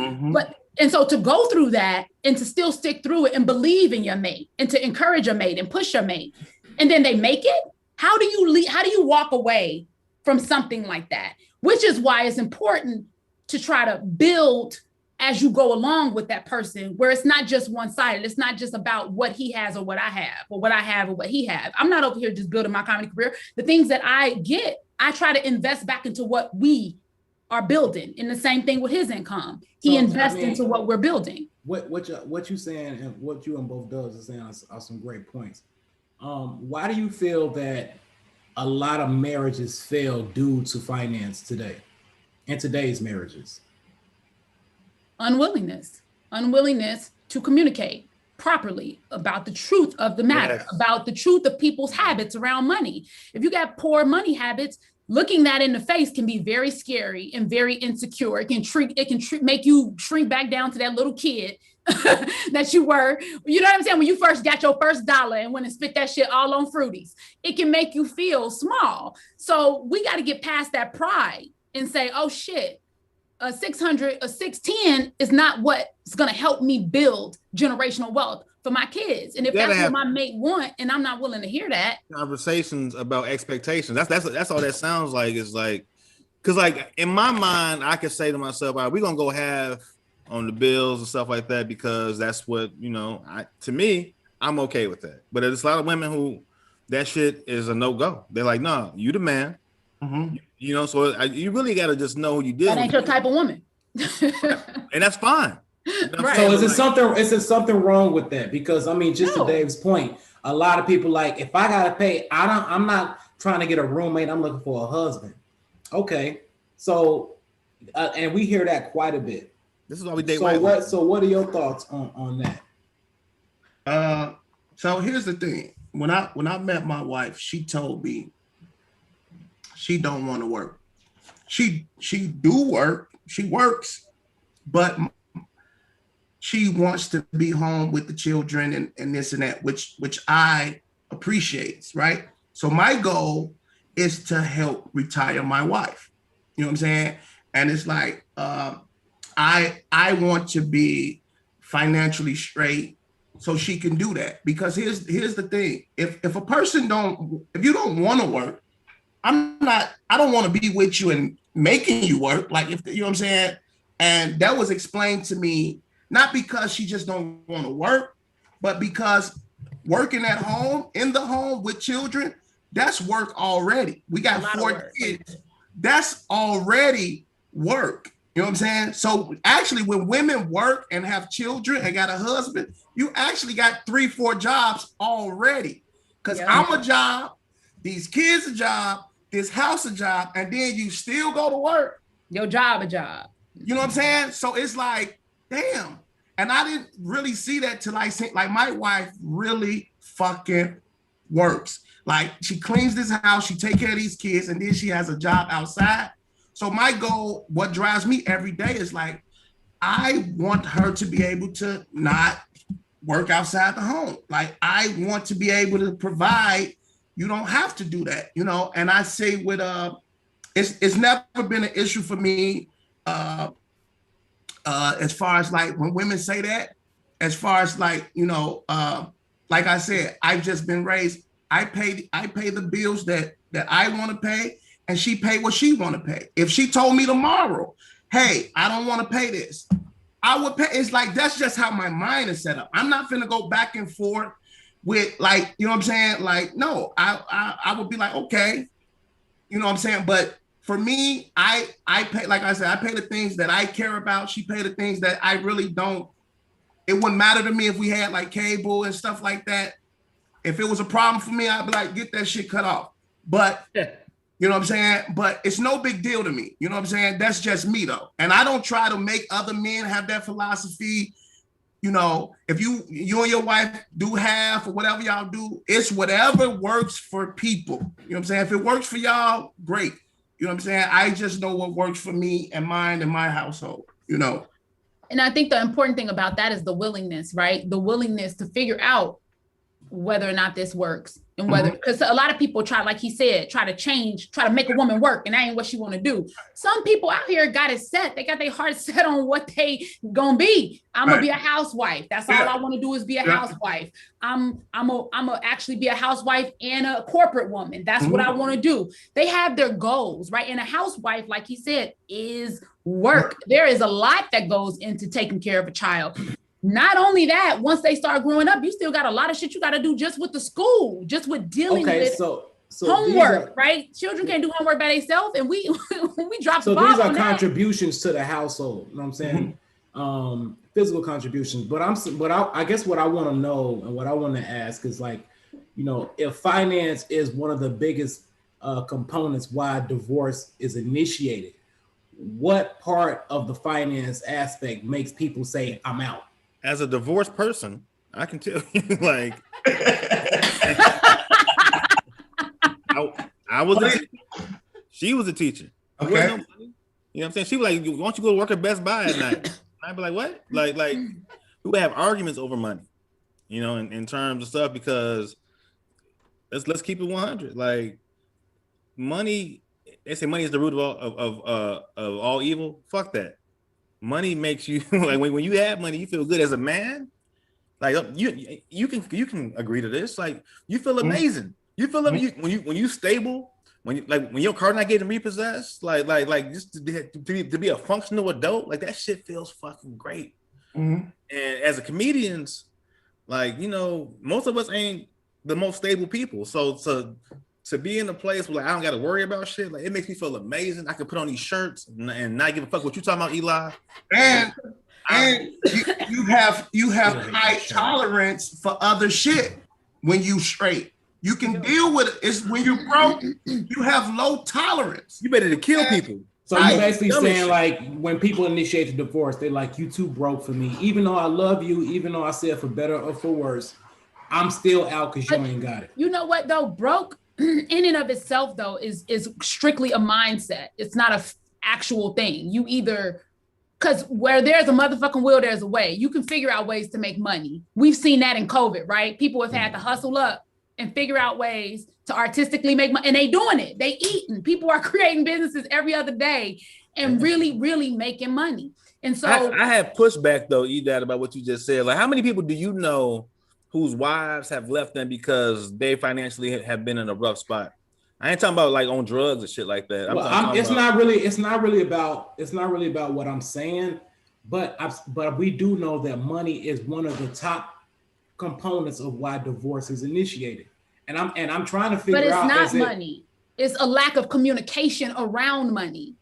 And so to go through that and to still stick through it and believe in your mate and to encourage your mate and push your mate, and then they make it, how do you walk away from something like that? Which is why it's important to try to build as you go along with that person, where it's not just one-sided. It's not just about what he has or what I have, or what I have or what he has. I'm not over here just building my comedy career. The things that I get, I try to invest back into what we are building. And the same thing with his income. He invests into what we're building. What you saying and what you and both does is saying are some great points. Why do you feel that a lot of marriages fail due to finance today, in today's marriages? Unwillingness to communicate properly about the truth of the matter, about the truth of people's habits around money. If you got poor money habits, looking that in the face can be very scary and very insecure. It can make you shrink back down to that little kid that you were. You know what I'm saying? When you first got your first dollar and went and spit that shit all on Fruities, it can make you feel small. So we got to get past that pride and say, oh shit, a 600, a 610 is not what's going to help me build generational wealth for my kids. And if that's what my mate want, and I'm not willing to hear that. Conversations about expectations. That's all that sounds like. Is like, because like in my mind, I could say to myself, all right, we're going to go have on the bills and stuff like that, because that's what, you know, to me, I'm okay with that. But there's a lot of women who that shit is a no-go. They're like, no, you the man. You know, so you really got to just know who you deal with. That ain't your type of woman. And that's fine. You know right. So is it something wrong with that? Because I mean, just to Dave's point, a lot of people like, if I gotta pay, I'm not trying to get a roommate, I'm looking for a husband. Okay. So and we hear that quite a bit. This is why we date. So what are your thoughts on that? So here's the thing. When I met my wife, she told me she don't want to work. She do work. She works, but she wants to be home with the children and this and that, which I appreciate, right? So my goal is to help retire my wife. You know what I'm saying? And it's like I want to be financially straight so she can do that. Because here's the thing. If a person if you don't want to work, I don't want to be with you and making you work. Like, if you know what I'm saying? And that was explained to me, not because she just don't want to work, but because working at home, in the home with children, that's work already. We got 4 kids. That's already work. You know what I'm saying? So actually, when women work and have children and got a husband, you actually got 3-4 jobs already. Because I'm a job, these kids a job, this house a job, and then you still go to work. Your job a job. You know what I'm saying? So it's like, damn. And I didn't really see that till I see, like, my wife really fucking works. Like, she cleans this house, she take care of these kids, and then she has a job outside. So my goal, what drives me every day is like, I want her to be able to not work outside the home. Like, I want to be able to provide. You don't have to do that, you know? And I say with, it's never been an issue for me as far as like when women say that, as far as like, you know, like I said, I've just been raised, I pay the bills that I want to pay, and she pay what she want to pay. If she told me tomorrow, hey, I don't want to pay this, I would pay. It's like, that's just how my mind is set up. I'm not finna go back and forth with, like, you know what I'm saying? Like, no, I would be like, okay, you know what I'm saying? But for me, I pay, like I said, I pay the things that I care about. She pay the things that I really don't. It wouldn't matter to me if we had like cable and stuff like that. If it was a problem for me, I'd be like, get that shit cut off. But you know what I'm saying? But it's no big deal to me. You know what I'm saying? That's just me though. And I don't try to make other men have that philosophy. You know, if you and your wife do half or whatever y'all do, it's whatever works for people. You know what I'm saying? If it works for y'all, great. You know what I'm saying? I just know what works for me and mine and my household, you know. And I think the important thing about that is the willingness, right? The willingness to figure out whether or not this works, and whether, because a lot of people try, like he said, try to make a woman work, and that ain't what she want to do. Some people out here got it set. They got their heart set on what they gonna be. I'm gonna be a housewife. That's all I want to do is be a housewife. I'm gonna actually be a housewife and a corporate woman. That's what I want to do. They have their goals, right? And a housewife, like he said, is work. There is a lot that goes into taking care of a child. Not only that, once they start growing up, you still got a lot of shit you got to do just with the school, just with dealing with homework, right? Children can't do homework by themselves, and we drop the ball. So these are contributions to the household. You know what I'm saying? Physical contributions. But I guess what I want to know and what I want to ask is, like, you know, if finance is one of the biggest components why divorce is initiated, what part of the finance aspect makes people say, I'm out? As a divorced person, I can tell you, like, I was a teacher. She was a teacher. Okay. You know what I'm saying? She was like, why don't you go to work at Best Buy at night? I'd be like, what? Like we would have arguments over money, you know, in terms of stuff, because let's keep it 100. Like, money, they say money is the root of all evil. Fuck that. Money makes you, like, when you have money, you feel good as a man. Like, you can agree to this. Like, you feel amazing. You feel like when you stable, when your car not getting repossessed, like just to be a functional adult, like, that shit feels fucking great. And as a comedians, like, you know, most of us ain't the most stable people. So to be in a place where, like, I don't got to worry about shit, like, it makes me feel amazing. I can put on these shirts and not give a fuck what you talking about, Eli. And you have high tolerance for other shit when you straight. You can deal with it. It's when you're broke, you have low tolerance. You better to kill people. So you're basically saying, like, when people initiate the divorce, they're like, you too broke for me. Even though I love you, even though I said for better or for worse, I'm still out because you ain't got it. You know what, though? Broke in and of itself, though, is strictly a mindset. It's not an actual thing. You either, because where there's a motherfucking will, there's a way. You can figure out ways to make money. We've seen that in COVID, right? People have had to hustle up and figure out ways to artistically make money, and they doing it. They eating. People are creating businesses every other day and really, really making money. And so I have pushback, though, Edad, about what you just said. Like, how many people do you know whose wives have left them because they financially have been in a rough spot? I ain't talking about, like, on drugs and shit like that. It's not really about what I'm saying, but we do know that money is one of the top components of why divorce is initiated. And I'm trying to figure out. But it's not money. It's a lack of communication around money.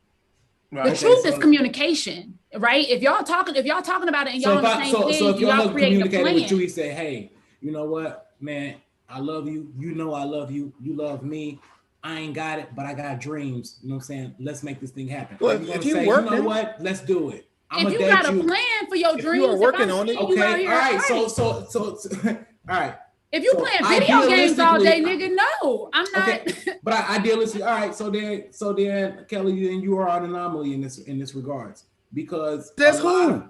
Right. The truth is communication, right? If y'all talking about it and y'all on the same page, so if y'all communicating with you, he say, hey, you know what, man, I love you. You know I love you. You love me. I ain't got it, but I got dreams. You know what I'm saying? Let's make this thing happen. Well, if you say, you know what? Let's do it. If you got a plan for your dreams, you are working on it. Okay. All right. So all right. If you playing video games all day, nigga, no, I'm not. Okay. But idealistically, all right. So then, Kellye, then you are an anomaly in this regards, because that's who.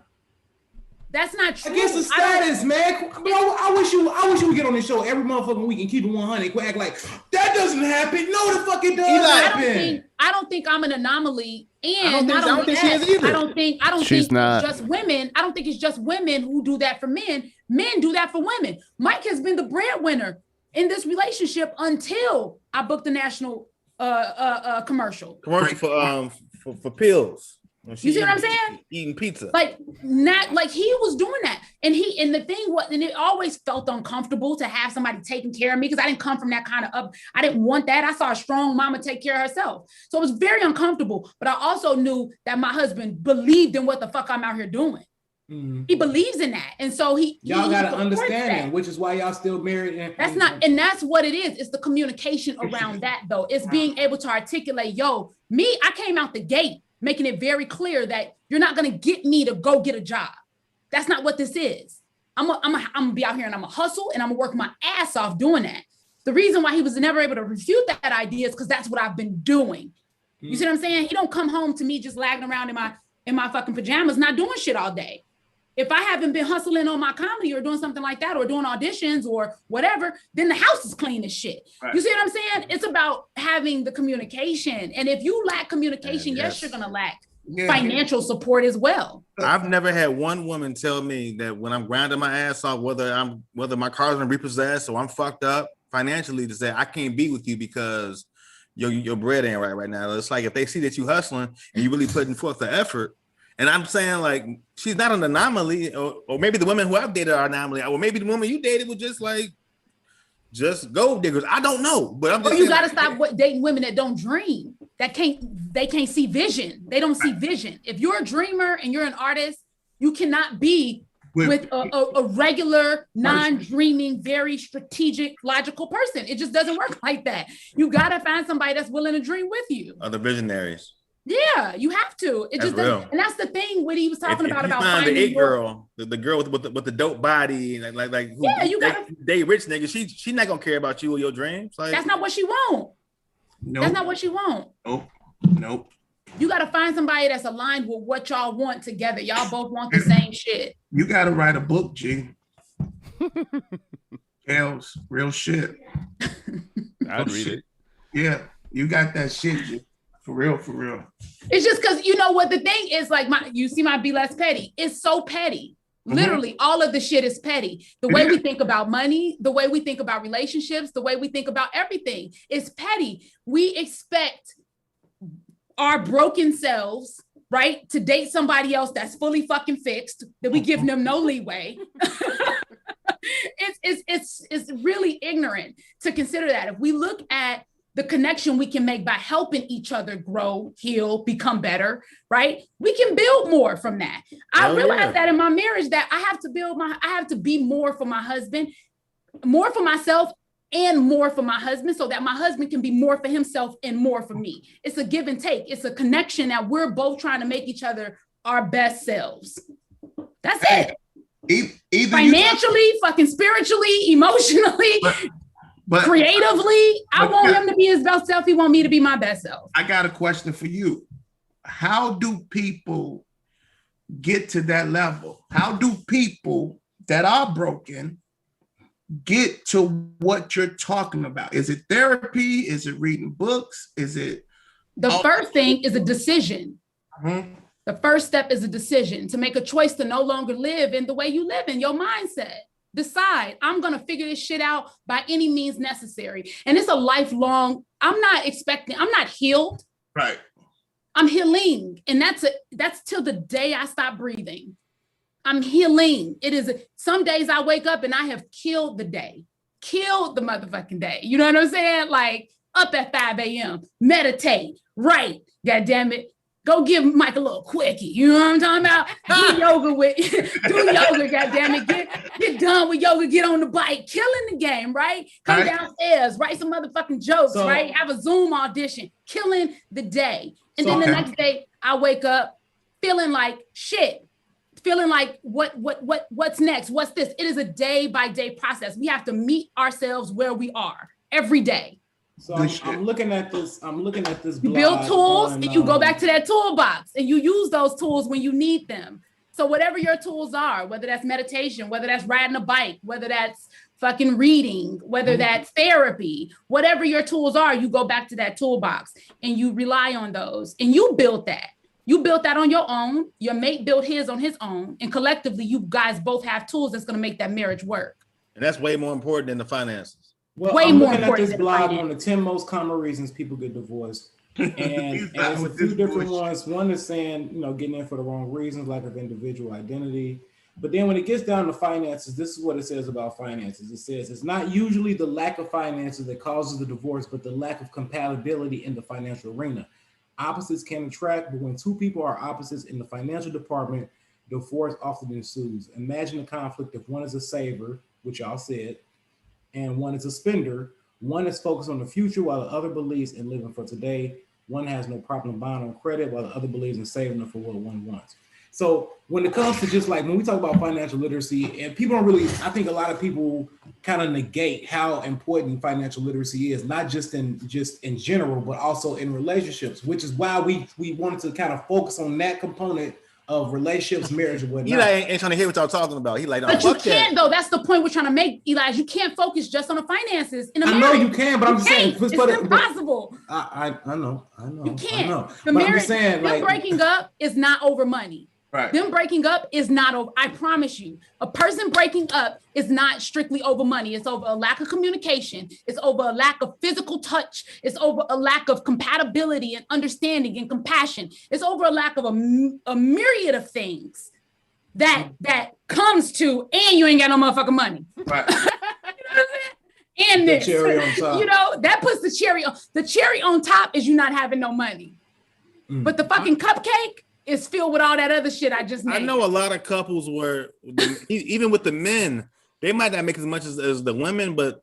That's not true. I guess the status, man. I wish you would get on this show every motherfucking week and keep it 100. Quit act like that doesn't happen. No, the fuck it does happen. I don't think I'm an anomaly. And I don't think she is either. I don't think it's just women. I don't think it's just women who do that for men. Men do that for women. Mike has been the breadwinner in this relationship until I booked the national commercial. Commercial for pills. You see what I'm saying? Eating pizza. Like, not like he was doing that. And the thing was, and it always felt uncomfortable to have somebody taking care of me, because I didn't come from that kind of I didn't want that. I saw a strong mama take care of herself. So it was very uncomfortable. But I also knew that my husband believed in what the fuck I'm out here doing. Mm-hmm. He believes in that. And so y'all got to understand that, which is why y'all still married. That's what it is. It's the communication around that, though. It's being able to articulate, I came out the gate making it very clear that you're not going to get me to go get a job. That's not what this is. I'm going to be out here and I'm going to hustle and I'm going to work my ass off doing that. The reason why he was never able to refute that idea is because that's what I've been doing. You see what I'm saying? He don't come home to me just lagging around in my fucking pajamas, not doing shit all day. If I haven't been hustling on my comedy or doing something like that or doing auditions or whatever, then the house is clean as shit. Right. You see what I'm saying? It's about having the communication. And if you lack communication, yes, you're going to lack financial support as well. I've never had one woman tell me that when I'm grinding my ass off, whether my car's been repossessed or I'm fucked up financially, to say I can't be with you because your bread ain't right now. It's like if they see that you hustling and you really putting forth the effort. And I'm saying, like, she's not an anomaly, or maybe the women who I've dated are an anomaly, or maybe the woman you dated was just gold diggers. I don't know, but I'm just saying, you got to stop dating women that don't dream, they can't see vision. They don't see vision. If you're a dreamer and you're an artist, you cannot be with a regular, non-dreaming, very strategic, logical person. It just doesn't work like that. You got to find somebody that's willing to dream with you. Other visionaries. Yeah, you have to. It just doesn't, and that's the thing. What he was talking about finding the it girl, the girl with the dope body, like who, you got they rich nigga. She not gonna care about you or your dreams. Like, that's not what she want. Nope. That's not what she want. Nope. You got to find somebody that's aligned with what y'all want together. Y'all both want the same shit. You got to write a book, G. Kels, real shit. I'd read it. Yeah, you got that shit, G. For real. It's just because, you know what the thing is, like, you see my Be Less Petty. It's so petty. Literally, all of the shit is petty. The way we think about money, the way we think about relationships, the way we think about everything is petty. We expect our broken selves, right, to date somebody else that's fully fucking fixed, that we give them no leeway. It's really ignorant to consider that. If we look at the connection we can make by helping each other grow, heal, become better, right? We can build more from that. I realized that in my marriage, that I have to be more for my husband, more for myself, and more for my husband, so that my husband can be more for himself and more for me. It's a give and take. It's a connection that we're both trying to make each other our best selves. That's it. Either financially, fucking spiritually, emotionally, but creatively, I want him to be his best self. He want me to be my best self. I got a question for you. How do people get to that level? How do people that are broken get to what you're talking about? Is it therapy? Is it reading books? Is it? The first thing is a decision. The first step is a decision to make a choice to no longer live in the way you live in, your mindset. Decide, I'm going to figure this shit out by any means necessary. And it's a lifelong, I'm not healed. Right. I'm healing. And that's till the day I stop breathing. I'm healing. Some days I wake up and I have killed the motherfucking day. You know what I'm saying? Like, up at 5 a.m., meditate, write, God damn it. Go give Mike a little quickie. You know what I'm talking about? Do yoga, goddammit. Get done with yoga, get on the bike, killing the game, right? Come downstairs, write some motherfucking jokes, right? Have a Zoom audition, killing the day. And then the next day I wake up feeling like shit, feeling like what's next? What's this? It is a day by day process. We have to meet ourselves where we are every day. So I'm looking at this. You build tools and you go back to that toolbox and you use those tools when you need them. So whatever your tools are, whether that's meditation, whether that's riding a bike, whether that's fucking reading, whether that's therapy, whatever your tools are, you go back to that toolbox and you rely on those and you build that. You built that on your own. Your mate built his on his own. And collectively, you guys both have tools that's going to make that marriage work. And that's way more important than the finances. Well, I'm looking at this blog on the 10 most common reasons people get divorced. And there's a few different ones. One is saying, getting in for the wrong reasons, lack of individual identity. But then when it gets down to finances, this is what it says about finances. It says it's not usually the lack of finances that causes the divorce, but the lack of compatibility in the financial arena. Opposites can attract, but when two people are opposites in the financial department, divorce often ensues. Imagine a conflict if one is a saver, which y'all said, and one is a spender. One is focused on the future while the other believes in living for today. One has no problem buying on credit while the other believes in saving up for what one wants. So when it comes to just like when we talk about financial literacy, and people don't really, I think a lot of people kind of negate how important financial literacy is, not just in general, but also in relationships, which is why we wanted to kind of focus on that component of relationships, marriage, and whatnot. Eli ain't trying to hear what y'all talking about. He like, no, but you fuck can't that. though. That's the point we're trying to make, Eli. You can't focus just on the finances in a marriage. I know you can, but I'm just saying it's impossible. I know. You can't. I know. The but marriage, I'm just saying, them breaking up is not over money. Right. Them breaking up is not over. I promise you, a person breaking up is not strictly over money. It's over a lack of communication. It's over a lack of physical touch. It's over a lack of compatibility and understanding and compassion. It's over a lack of a myriad of things that comes to, and you ain't got no motherfucking money. Right. You know what I'm saying? And this, cherry on top. you know, that puts the cherry on. The cherry on top is you not having no money. But the fucking cupcake is filled with all that other shit I just named. I know a lot of couples where, even with the men, they might not make as much as the women, but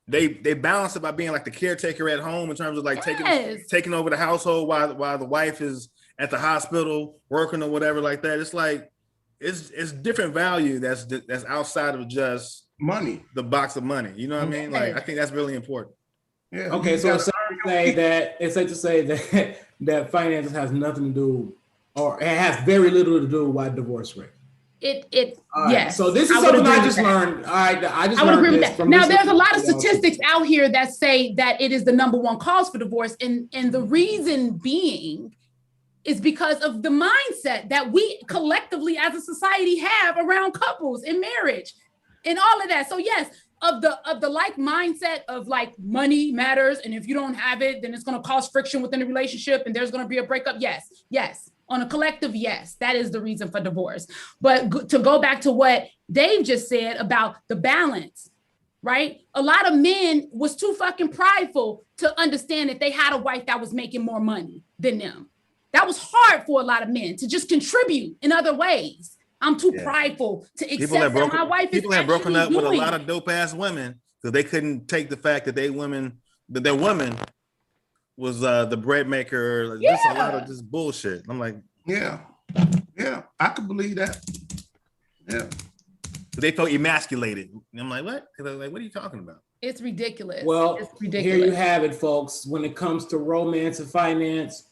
they balance it by being like the caretaker at home in terms of like taking over the household while the wife is at the hospital working or whatever like that. It's like it's different value that's outside of just money, the box of money. You know what I mean? Like I think that's really important. Yeah. Okay, so it's safe to say that finances has nothing to do, or it has very little to do with why divorce rate. Yes. Right. So this is something I just learned. All right, I would agree with that. Now, there's a lot of statistics out here that say that it is the number one cause for divorce, and the reason being is because of the mindset that we collectively as a society have around couples and marriage and all of that. So yes, of the like mindset of like money matters, and if you don't have it, then it's going to cause friction within the relationship, and there's going to be a breakup. Yes. On a collective, yes, that is the reason for divorce. But to go back to what Dave just said about the balance, right? A lot of men was too fucking prideful to understand that they had a wife that was making more money than them. That was hard for a lot of men to just contribute in other ways. I'm too prideful to accept that my wife is. People have broken up with a lot of dope ass women because they couldn't take the fact that their woman was the bread maker. Just a lot of just bullshit. I'm like, yeah, I could believe that. Yeah, they felt emasculated. And I'm like, what? Like, what are you talking about? It's ridiculous. Well, it's ridiculous. Here you have it, folks. When it comes to romance and finance,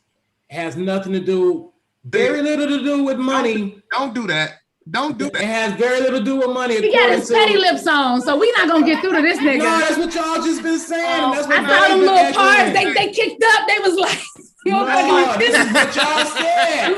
it has nothing to do, very little to do with money. Don't do that. Don't do that. It has very little to do with money. He got his petty lips on, so we're not gonna get through to this nigga. No, that's what y'all just been saying. That's what I saw them little parts. They kicked up. They was like, this is what y'all said.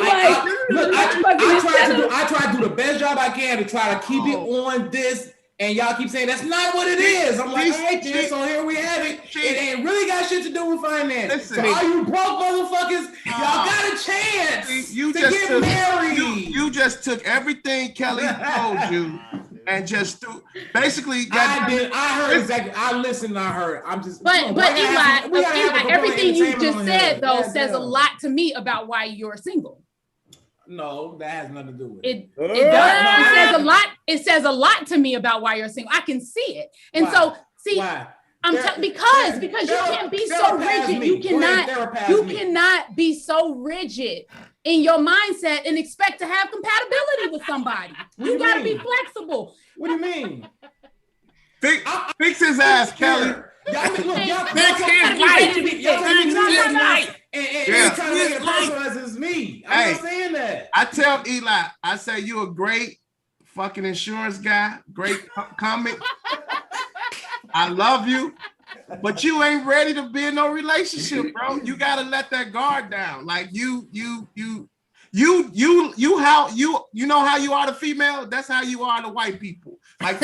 I try to do the best job I can to try to keep it on this. And y'all keep saying that's not what it is. I'm like, all right, then, so here we have it. It ain't really got shit to do with finance. So all you broke motherfuckers, y'all got a chance to get married. You just took everything Kelly told you and just basically. I heard exactly. I listened. I heard. I'm just. But Eli, everything you just said though says a lot to me about why you're single. No, that has nothing to do with it. It does. It says a lot. It says a lot to me about why you're single. I can see it, and so see. Why? Because you can't be so rigid. You cannot be so rigid in your mindset and expect to have compatibility with somebody. You gotta be flexible. What do you mean? Fix his ass, Kelly. Y'all fix his life. And trying to make it personalized as me. I'm not saying that. I tell Eli, I say you a great fucking insurance guy, great comic. I love you, but you ain't ready to be in no relationship, bro. You gotta let that guard down. Like you how you know how you are to female. That's how you are to white people. Like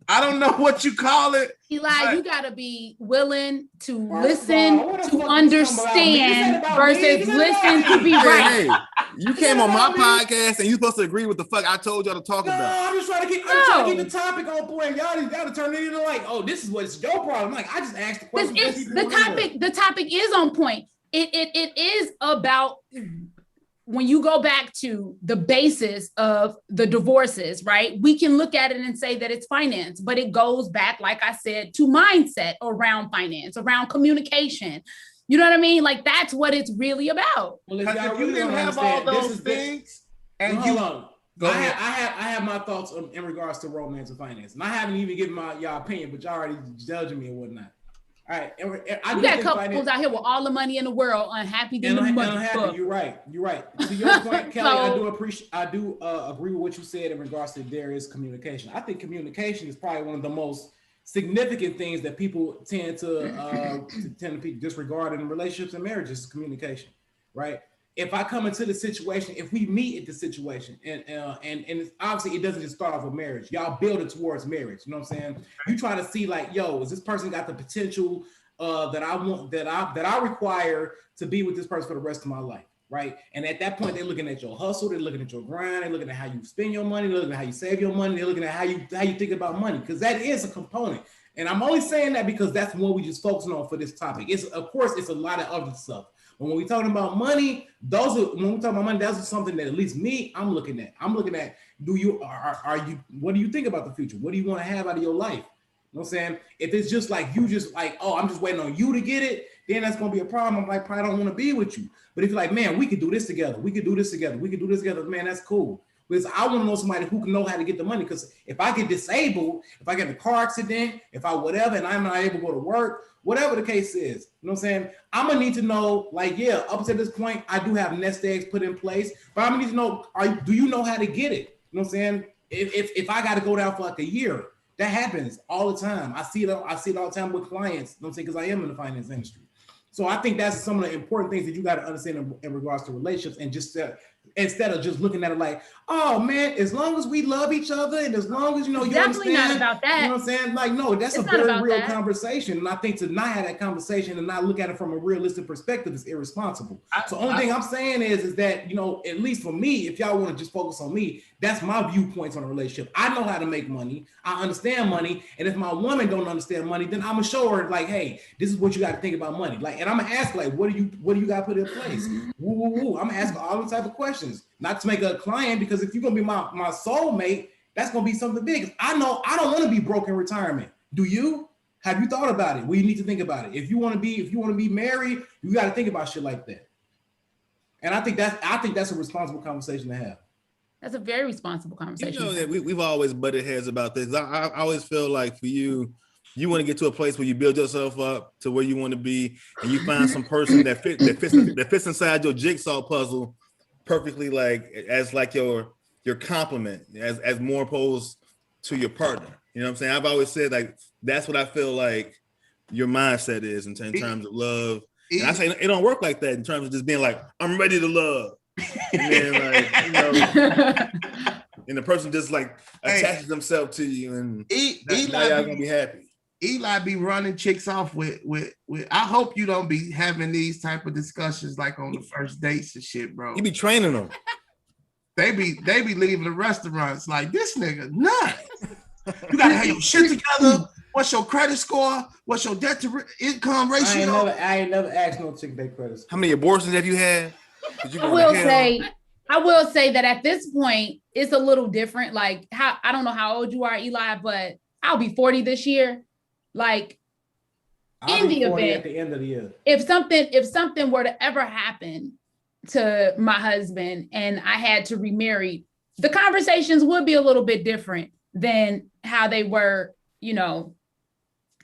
I don't know what you call it. Eli, you gotta be willing to listen, to understand versus listen to be right. Hey, you came on my podcast and you supposed to agree with the fuck I told y'all to talk about. No, I'm just trying to keep the topic on point. Y'all gotta turn it into like, oh, this is what's your problem. Like I just asked the question. The topic is on point. It is about when you go back to the basis of the divorces, right? We can look at it and say that it's finance, but it goes back, like I said, to mindset around finance, around communication. You know what I mean? Like that's what it's really about. Well, if you didn't have all those things, and I have my thoughts in regards to romance and finance, and I haven't even given y'all opinion, but y'all already judging me and whatnot. All right, and You got couples out here with all the money in the world, unhappy than the unhappy. You're right. To your point, Kellye, I do agree with what you said in regards to there is communication. I think communication is probably one of the most significant things that people tend to disregard in relationships and marriages is communication, right? If I come into the situation, if we meet at the situation, and it's, obviously it doesn't just start off with marriage. Y'all building towards marriage. You know what I'm saying? You try to see like, yo, is this person got the potential that I want, that I require to be with this person for the rest of my life, right? And at that point, they're looking at your hustle, they're looking at your grind, they're looking at how you spend your money, they're looking at how you save your money, they're looking at how you think about money, because that is a component. And I'm only saying that because that's what we just focusing on for this topic. It's of course it's a lot of other stuff. But when we talking about money, that's something that at least me, I'm looking at. What do you think about the future? What do you want to have out of your life? You know what I'm saying? If it's just like you just like, oh, I'm just waiting on you to get it, then that's gonna be a problem. I'm like, probably don't want to be with you. But if you're like, man, we could do this together, man, that's cool. Because I want to know somebody who can know how to get the money. Because if I get disabled, if I get in a car accident, if I whatever, and I'm not able to go to work, whatever the case is, you know what I'm saying? I'm gonna need to know, like, yeah, up to this point, I do have nest eggs put in place, but I'm gonna need to know, do you know how to get it? You know what I'm saying? If I got to go down for like a year, that happens all the time. I see it all the time with clients. You know what I'm saying? Because I am in the finance industry. So I think that's some of the important things that you got to understand in regards to relationships, and just instead of just looking at it like, oh man, as long as we love each other and as long as you definitely understand, not about that. You know what I'm saying? Like, no, that's a very real conversation. And I think to not have that conversation and not look at it from a realistic perspective is irresponsible. So only thing I'm saying is that, at least for me, if y'all want to just focus on me, that's my viewpoints on a relationship. I know how to make money. I understand money. And if my woman don't understand money, then I'm gonna show her like, hey, this is what you got to think about money. Like, and I'm gonna ask like, what do you got to put in place? Woo, woo, woo. I'm gonna ask all the type of questions, not to make her a client, because if you're gonna be my soulmate, that's gonna be something big. I know I don't want to be broke in retirement. Do you? Have you thought about it? Well, you need to think about it. If you want to be married, you got to think about shit like that. And I think that's a responsible conversation to have. That's a very responsible conversation. That we've always butted heads about this. I always feel like for you want to get to a place where you build yourself up to where you want to be, and you find some person that fits inside your jigsaw puzzle perfectly, like as like your complement, as more opposed to your partner. You know what I'm saying? I've always said like that's what I feel like your mindset is in terms of love. And I say it don't work like that in terms of just being like, I'm ready to love. And then and the person just like attaches themselves to you, and now y'all gonna be happy. Eli be running chicks off with. I hope you don't be having these type of discussions like on the first dates and shit, bro. You be training them. They be leaving the restaurants like, this nigga nuts. You gotta have your shit together. What's your credit score? What's your debt to income ratio? I ain't never asked no chick their credit score. How many abortions have you had? I will say that at this point it's a little different. Like, I don't know how old you are, Eli, but I'll be 40 this year. Like, I'll be 40 at the end of the year. If something were to ever happen to my husband and I had to remarry, the conversations would be a little bit different than how they were,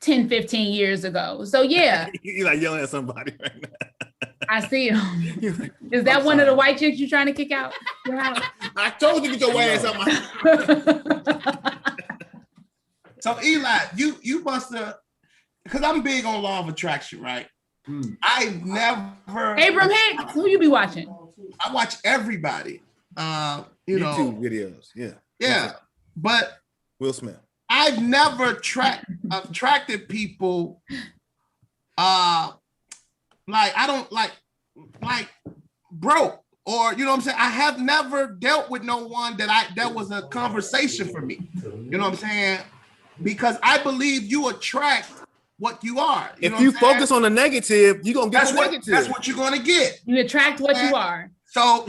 10, 15 years ago. So yeah. You're like yelling at somebody right now. I see him. Is that one of the white chicks you're trying to kick out? I told you to get your ass out my So Eli, you must have, because I'm big on law of attraction, right? I've never Abram Hicks, who you be watching? I watch everybody. YouTube videos. Yeah. Yeah. But Will Smith. I've never attracted people like I don't like broke, or you know what I'm saying? I have never dealt with no one that was a conversation for me. You know what I'm saying? Because I believe you attract what you are. If you focus on the negative, you're gonna get the negative. That's what you're gonna get. You attract what you are. So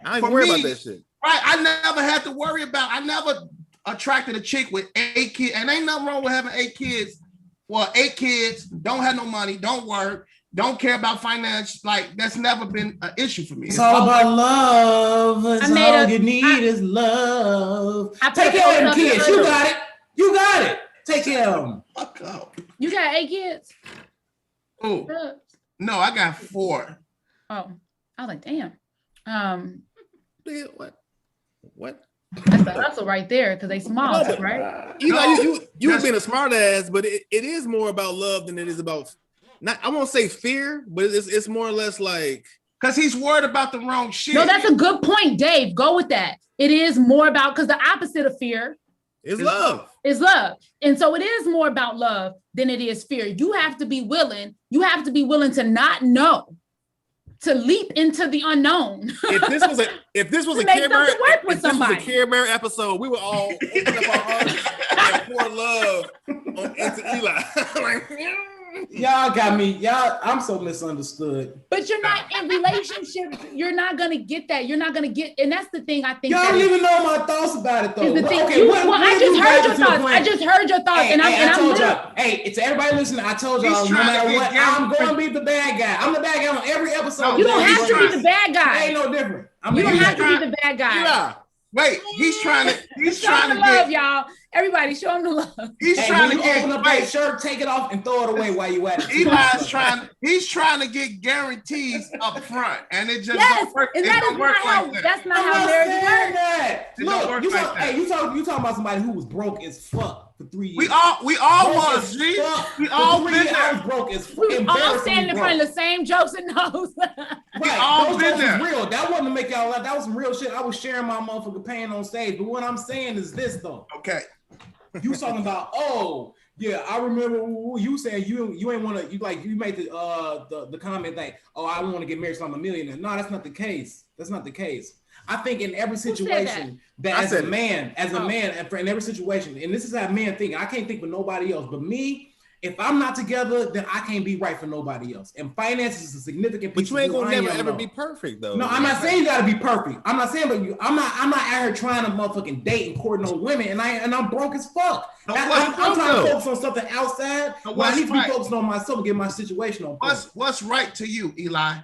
I ain't worried about that shit. Right. I never had to worry about, I never attracted a chick with 8 kids. And ain't nothing wrong with having 8 kids. Well, 8 kids, don't have no money, don't work, don't care about finance. Like, that's never been an issue for me. It's all about love. All you need is love. Take care of them kids. You got it. Take care of them. Fuck up. You got 8 kids? Oh, no, I got 4. Oh, I was like, damn. What? That's the hustle right there because they small, No, but, right? You being a smart ass, but it is more about love than it is about. Not, I won't say fear, but it's more or less like because he's worried about the wrong shit. No, that's a good point, Dave. Go with that. It is more about because the opposite of fear is love. Is love, and so it is more about love than it is fear. You have to be willing. You have to be willing to not know, to leap into the unknown. If this was a Care Bear episode, we would all open up our hearts and pour love into Eli. Like, y'all got me. I'm so misunderstood. But you're not in relationships. You're not gonna get that. You're not gonna get, and that's the thing. I think y'all don't even know my thoughts about it though. Okay, I just heard your thoughts. I just heard your thoughts, and I told y'all. Hey, to everybody listening, I told y'all. No matter what, I'm going to be the bad guy. I'm the bad guy on every episode. You don't have to be the bad guy. Ain't no different. You don't have to be the bad guy. Yeah. Wait, he's trying to love y'all. Everybody, show him the love. He's trying to open up that shirt, take it off, and throw it away while you at it. He's trying to get guarantees up front, and it just yes, don't work. And that is not how. That's not how marriage works. Look, you talking about somebody who was broke as fuck for 3 years. We all was. G. We all been there. I was broke as fuck. We all standing in front of the same jokes and nose. We all those been there. Was real. That wasn't to make y'all laugh. That was some real shit. I was sharing my motherfucking pain on stage. But what I'm saying is this though. Okay. You was talking about, oh yeah, I remember you saying you ain't want to, you made the comment like, oh, I want to get married, so I'm a millionaire. No, that's not the case. That's not the case. I think in every situation that as a man, and in every situation, and this is how men think. I can't think for nobody else, but me. If I'm not together, then I can't be right for nobody else. And finances is a significant piece. But you ain't gonna never ever be perfect though. No, I'm not saying you gotta be perfect. I'm not saying, but I'm not out here trying to motherfucking date and court no women, and I'm broke as fuck. I'm trying to focus on something outside. I need to be focused on myself and get my situation on. What's right to you, Eli?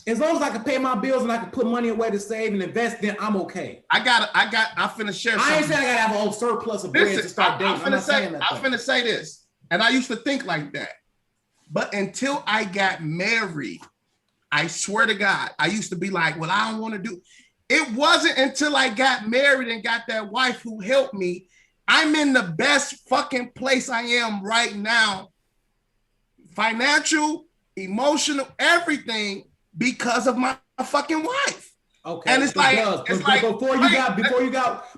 As long as I can pay my bills and I can put money away to save and invest, then I'm okay. I'm finna share something. I ain't saying I gotta have a whole surplus of bread to start dating. I'm finna say this. And I used to think like that. But until I got married, I swear to God, I used to be like, well, I don't want to do. It wasn't until I got married and got that wife who helped me. I'm in the best fucking place I am right now. Financial, emotional, everything because of my fucking wife. Okay. And it's before you got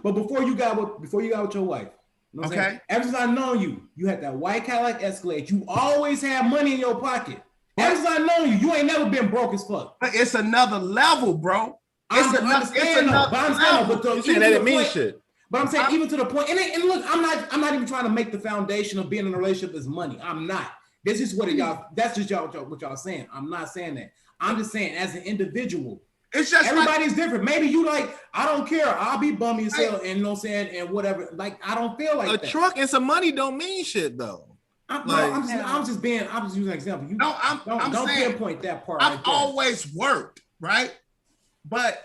with your wife. You know okay. Ever since I know you, you had that white Cadillac Escalade. You always had money in your pocket. Ever since I know you, you ain't never been broke as fuck. But it's another level, bro. But I'm saying that means shit. But I'm saying even to the point, and look, I'm not even trying to make the foundation of being in a relationship is money. I'm not. This is what y'all. That's just what y'all saying. I'm not saying that. I'm just saying as an individual. It's just everybody's different. Maybe you like, I don't care. I'll be bummy as hell, and you know what I'm saying, and whatever. Like, I don't feel like that. A truck and some money don't mean shit though. I'm just using an example. Don't saying, pinpoint that part. I've always worked, right? But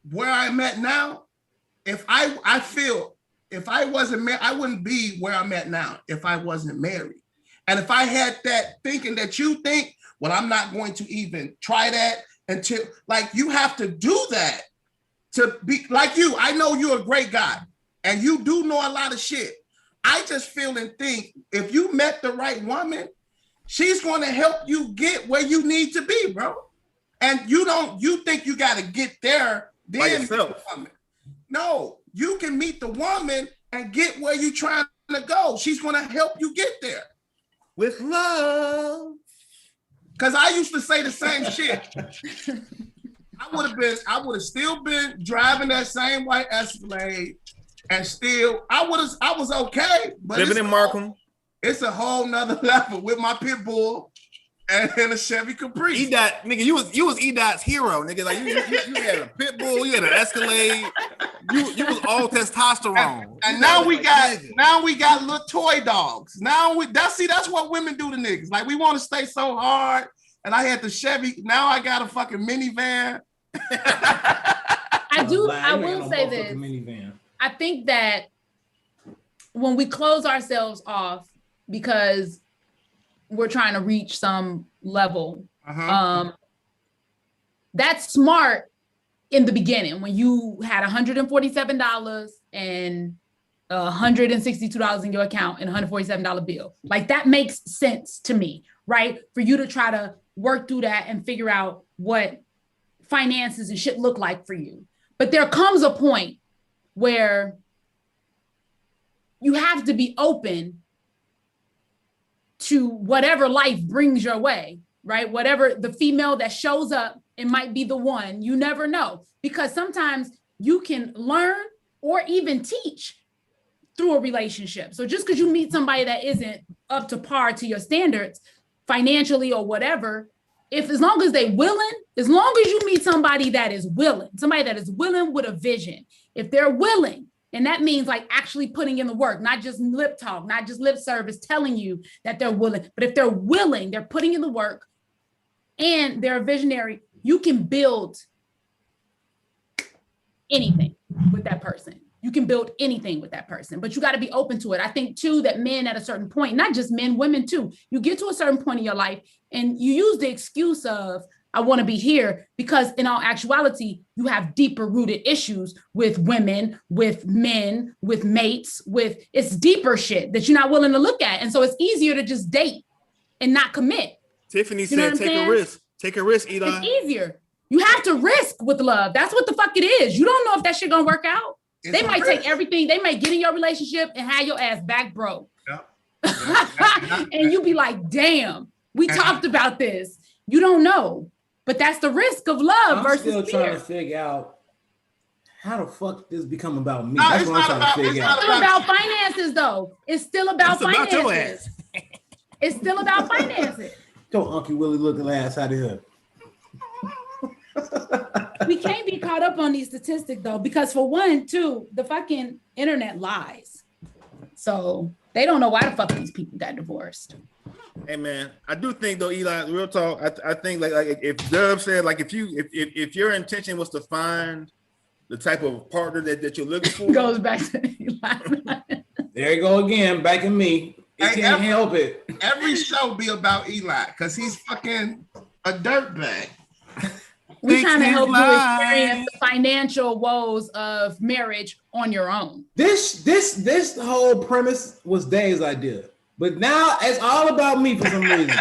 where I'm at now, if I wasn't married, I wouldn't be where I'm at now if I wasn't married. And if I had that thinking that you think, well, I'm not going to even try that. Until like you have to do that to be like you. I know you're a great guy and you do know a lot of shit. I just feel and think if you met the right woman, she's going to help you get where you need to be, bro. And you think you got to get there then by yourself. No, you can meet the woman and get where you're trying to go. She's going to help you get there with love. Because I used to say the same shit. I would have still been driving that same white Escalade and still, I was okay. But living in Markham. It's a whole nother level with my pit bull and a Chevy Caprice. E-Dot, nigga, you was E-Dot's hero, nigga. Like you had a pit bull, you had an Escalade, you was all testosterone. And now we got little toy dogs. That's what women do to niggas. Like we want to stay so hard. And I had the Chevy. Now I got a fucking minivan. I will say this. Minivan. I think that when we close ourselves off because we're trying to reach some level. That's smart in the beginning when you had $147 and $162 in your account and $147 bill. Like that makes sense to me, right? For you to try to work through that and figure out what finances and shit look like for you. But there comes a point where you have to be open to whatever life brings your way, right? Whatever the female that shows up, it might be the one. You never know, because sometimes you can learn or even teach through a relationship. So just because you meet somebody that isn't up to par to your standards financially or whatever, as long as they willing, as long as you meet somebody that is willing with a vision, if they're willing, and that means like actually putting in the work, not just lip talk, not just lip service telling you that they're willing, but if they're willing, they're putting in the work and they're a visionary, you can build anything with that person. You can build anything with that person, but you got to be open to it. I think too, that men at a certain point, not just men, women too, you get to a certain point in your life and you use the excuse of, I want to be here, because in all actuality, you have deeper rooted issues with women, with men, with mates, it's deeper shit that you're not willing to look at. And so it's easier to just date and not commit. Tiffany said, take a risk. Take a risk, Eli. It's easier. You have to risk with love. That's what the fuck it is. You don't know if that shit gonna work out. They might take everything. They might get in your relationship and have your ass back broke. Yeah. And you be like, damn, we talked about this. You don't know. But that's the risk of love versus fear. I'm still trying to figure out how the fuck this become about me. That's what I'm trying to figure out. It's still about finances, though. It's still about finances. It's still about finances. Don't Uncle Willie looking ass out of here. We can't be caught up on these statistics though, because for one, too, the fucking internet lies. So they don't know why the fuck these people got divorced. Hey man, I do think though, Eli, real talk. I think like if Dub said like if your intention was to find the type of partner that you're looking for, goes back to Eli. There you go again, back in me. It can't help it. Every show be about Eli because he's fucking a dirtbag. We're trying to help you experience the financial woes of marriage on your own. This whole premise was Dave's idea, but now it's all about me for some reason.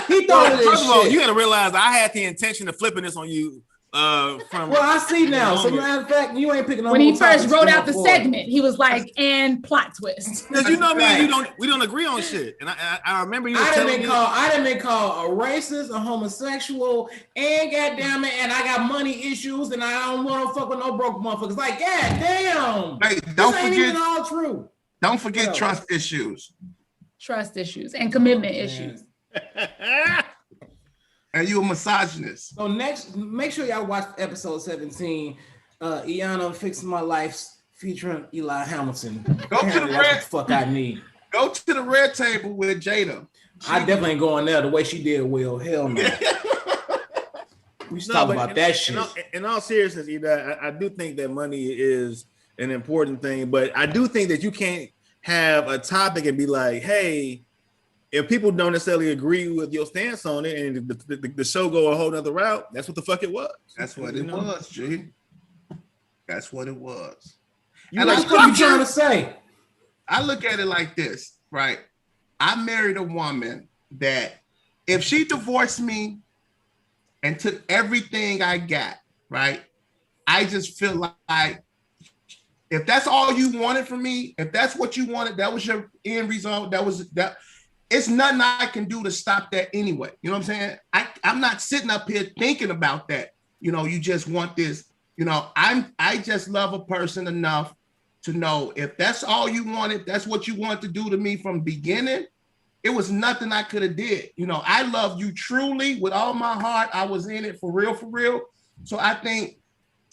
He thought of this first of all, shit. you got to realize I had the intention of flipping this on you. I see now. So matter of fact, you ain't picking up. When he first wrote out the segment, he was like, "And plot twist." Because you know me, we don't agree on shit. And I remember you. I done been called a racist, a homosexual, and goddamn it, and I got money issues, and I don't want to fuck with no broke motherfuckers. Like, goddamn, hey, this ain't even all true. Don't forget trust issues and commitment issues. And you a misogynist. So next, make sure y'all watch episode 17, Iyanla Fixing My Life, featuring Eli Hamilton. Go to the red. Fuck I need. Go to the red table with Jada. I definitely ain't going there the way she did. Will hell no. We should talk about that shit. In all seriousness, Eli, I do think that money is an important thing, but I do think that you can't have a topic and be like, hey. If people don't necessarily agree with your stance on it and the show go a whole nother route, that's what the fuck it was. That's what it was, G. That's what it was. And that's what you trying to say. I look at it like this, right? I married a woman that if she divorced me and took everything I got, right? I just feel like if that's all you wanted from me, if that's what you wanted, that was your end result, that. It's nothing I can do to stop that anyway. You know what I'm saying? I'm not sitting up here thinking about that. You know, you just want this. You know, I just love a person enough to know if that's all you wanted, that's what you wanted to do to me from the beginning, it was nothing I could have did. You know, I love you truly with all my heart. I was in it for real, for real. So I think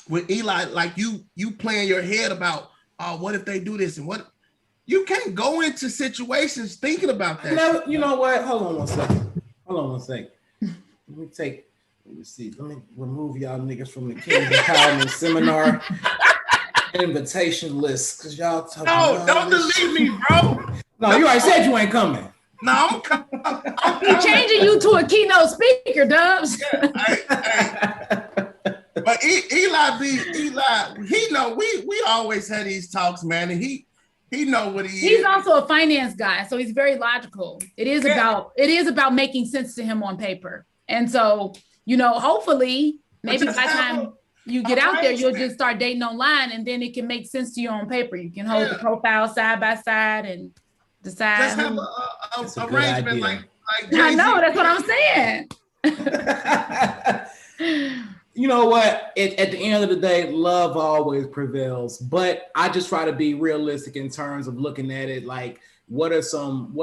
with Eli, like you playing your head about, what if they do this and what? You can't go into situations thinking about that. No, you know what? Hold on one second. Let me remove y'all niggas from the King's Empowerment Seminar invitation list. Cause y'all talking don't delete me, bro. No, you already said you ain't coming. No, He's changing you to a keynote speaker, Dubs. But Eli, he know we always had these talks, man, and he know what he is. He's also a finance guy, so he's very logical. It is about making sense to him on paper. And so, hopefully, maybe by the time you get out there, you'll just start dating online, and then it can make sense to you on paper. You can hold the profile side by side and decide. Just have a arrangement like I know, that's what I'm saying. You know what? At the end of the day, love always prevails. But I just try to be realistic in terms of looking at it like, what are some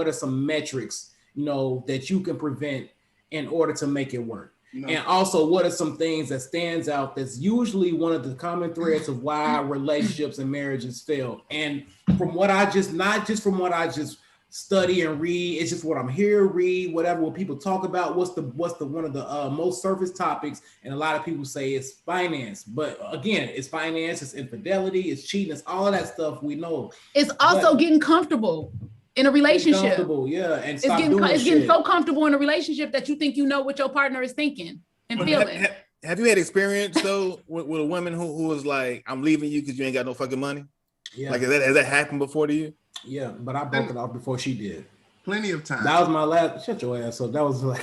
metrics, that you can prevent in order to make it work? No. And also, what are some things that stands out that's usually one of the common threads of why relationships and marriages fail? And from what I just, not just from what I just study and read, it's just what I'm here, read, whatever, what people talk about, what's the one of the most surface topics, and a lot of people say it's finance. But again, it's finance, it's infidelity, it's cheating, it's all of that stuff we know. It's also getting comfortable in a relationship. Comfortable, yeah, and it's getting so comfortable in a relationship that you think you know what your partner is thinking and feeling. Have you had experience though with a woman who was like, "I'm leaving you because you ain't got no fucking money"? Yeah, like has that happened before to you? Yeah, but I broke it off before she did. Plenty of time. That was my last. Shut your ass up. That was like.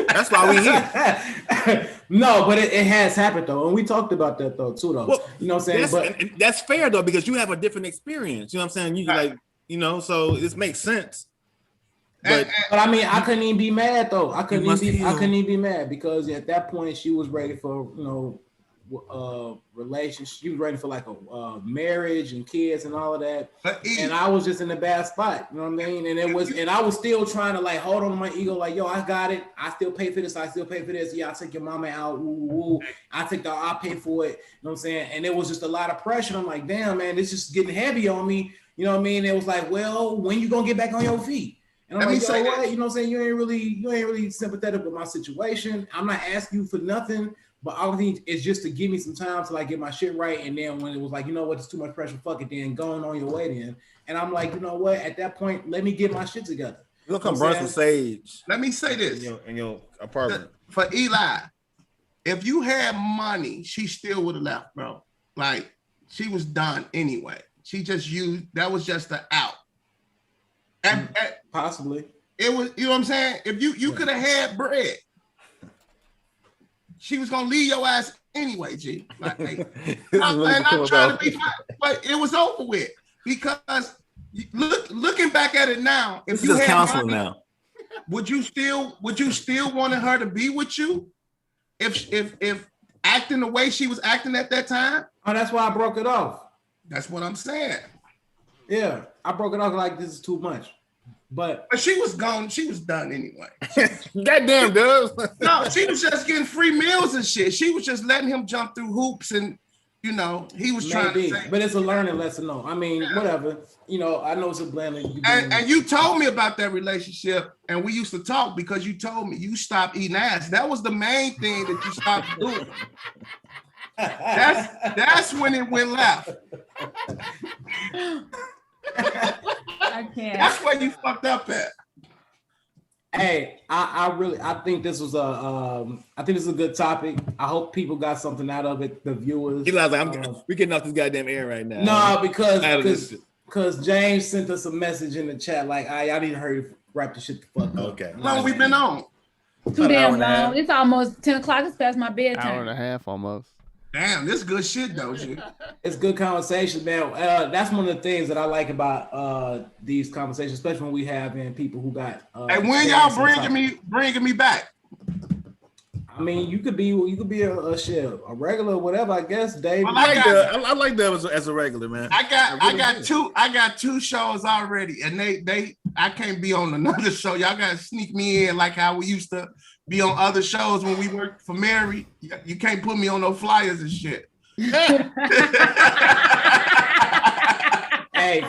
That's why we here. No, but it has happened though, and we talked about that though too. Though, well, you know what I'm saying? And that's fair though, because you have a different experience. You know what I'm saying? You like, so this makes sense. But I mean, I couldn't even be mad though. I couldn't even be mad because at that point she was ready for relationship. She was ready for like a marriage and kids and all of that. And I was just in a bad spot. You know what I mean? And I was still trying to like hold on to my ego, like, yo, I got it. I still pay for this. Yeah, I take your mama out. Woo. I pay for it. You know what I'm saying? And it was just a lot of pressure. I'm like, damn, man, it's just getting heavy on me. You know what I mean? It was like, well, when you gonna get back on your feet? And I'm like, yo, what? You know what I'm saying? You ain't really sympathetic with my situation. I'm not asking you for nothing. But all I think is just to give me some time to like get my shit right. And then when it was like, you know what, it's too much pressure, fuck it, then going on your way then. And I'm like, you know what, at that point, let me get my shit together. You'll come burn some sage. Let me say this. In your apartment. For Eli, if you had money, she still would have left, bro. Like, she was done anyway. She just that was just the out. Possibly. It was, you know what I'm saying? If you could have had bread, she was gonna leave your ass anyway, G. Like, I'm trying to be fine, but it was over with because looking back at it now, if you had counseling now, would you still wanted her to be with you if acting the way she was acting at that time? Oh, that's why I broke it off. That's what I'm saying. Yeah, I broke it off like this is too much. But she was gone. She was done anyway. Goddamn, dude. No, she was just getting free meals and shit. She was just letting him jump through hoops and, he was trying to say. But it's a learning lesson, though. I mean, whatever. I know it's a blending. And you told me about that relationship, and we used to talk because you told me you stopped eating ass. That was the main thing that you stopped doing. That's when it went left. I can't. That's where you fucked up at. Hey, I think this was a good topic. I hope people got something out of it. The viewers. We're getting off this goddamn air right now. No, because James sent us a message in the chat like, I need to hurry wrap the shit the fuck up. Okay. How long we been on? Too damn long. It's almost 10 o'clock. It's past my bedtime. Hour and a half almost. Damn, this is good shit though, G. It's good conversation, man. That's one of the things that I like about these conversations, especially when we have people who got. And when y'all bringing me back? I mean, you could be a regular, whatever. I guess, Dave. Well, I like that as a regular, man. I got two shows already, and I can't be on another show. Y'all gotta sneak me in like how we used to be on other shows when we worked for Mary. You can't put me on no flyers and shit. Hey,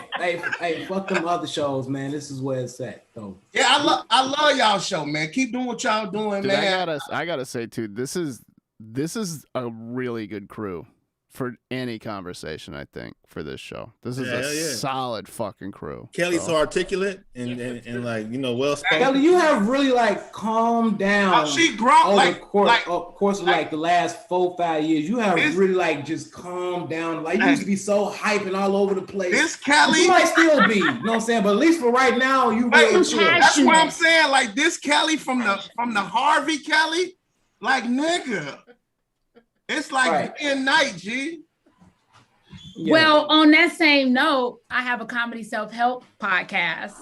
fuck them other shows, man. This is where it's at, though. Yeah, I love y'all show, man. Keep doing what y'all doing, dude, man. I gotta say too, this is a really good crew. for any conversation, I think, for this show. This is a solid fucking crew. Kelly's so articulate and like, you know, well spoken. Kelly, you have really like calmed down. She grown over the course of like the last 4-5 years. You have really like just calmed down. Like you used to be so hyping all over the place. This Kelly, you might still be, you know what I'm saying? But at least for right now, you really chill. That's what I'm saying. Like this Kelly from the Harvey Kelly, like nigga. It's like day and night, G. Yeah. Well, on that same note, I have a comedy self-help podcast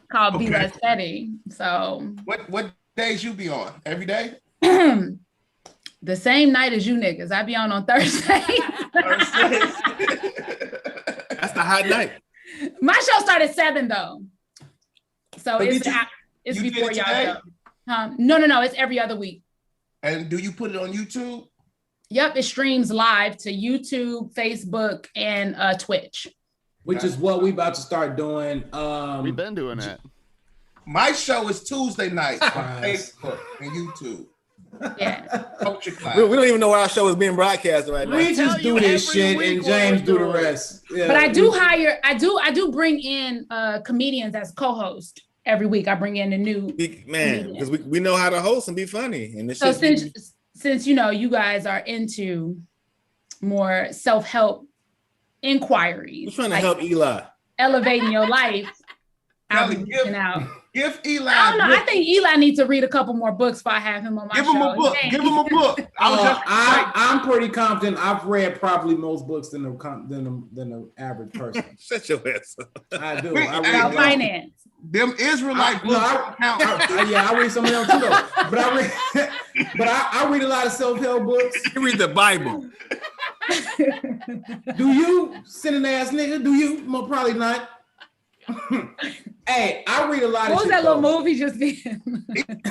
called Be Less Petty. So what days you be on? Every day? The same night as you niggas. I be on Thursday. That's the hot night. My show started at 7 though. So it's before y'all go. No. It's every other week. And do you put it on YouTube? Yep, it streams live to YouTube, Facebook, and Twitch. Which is what we about to start doing. We've been doing that. My show is Tuesday night on Facebook and YouTube. Yeah. Culture Class. We don't even know where our show is being broadcast right now. We just do this shit and James do the rest. Yeah. But I do bring in comedians as co-host every week. I bring in a new man because we know how to host and be funny. And this since you know you guys are into more self-help inquiries, we're trying to help Eli elevating your life. I'll be reaching out. Give Eli. I don't know. I think Eli needs to read a couple more books before I have him on my show. Give him a book. I'm pretty confident. I've read probably most books than the average person. Shut your ass up. I do. I read finance. Them Israelite books. I read some of them too, though. But I read a lot of self-help books. You read the Bible. Do you, sinning ass nigga? Do you? Well, probably not. Hey, I read a lot of shit. What was that little movie just being?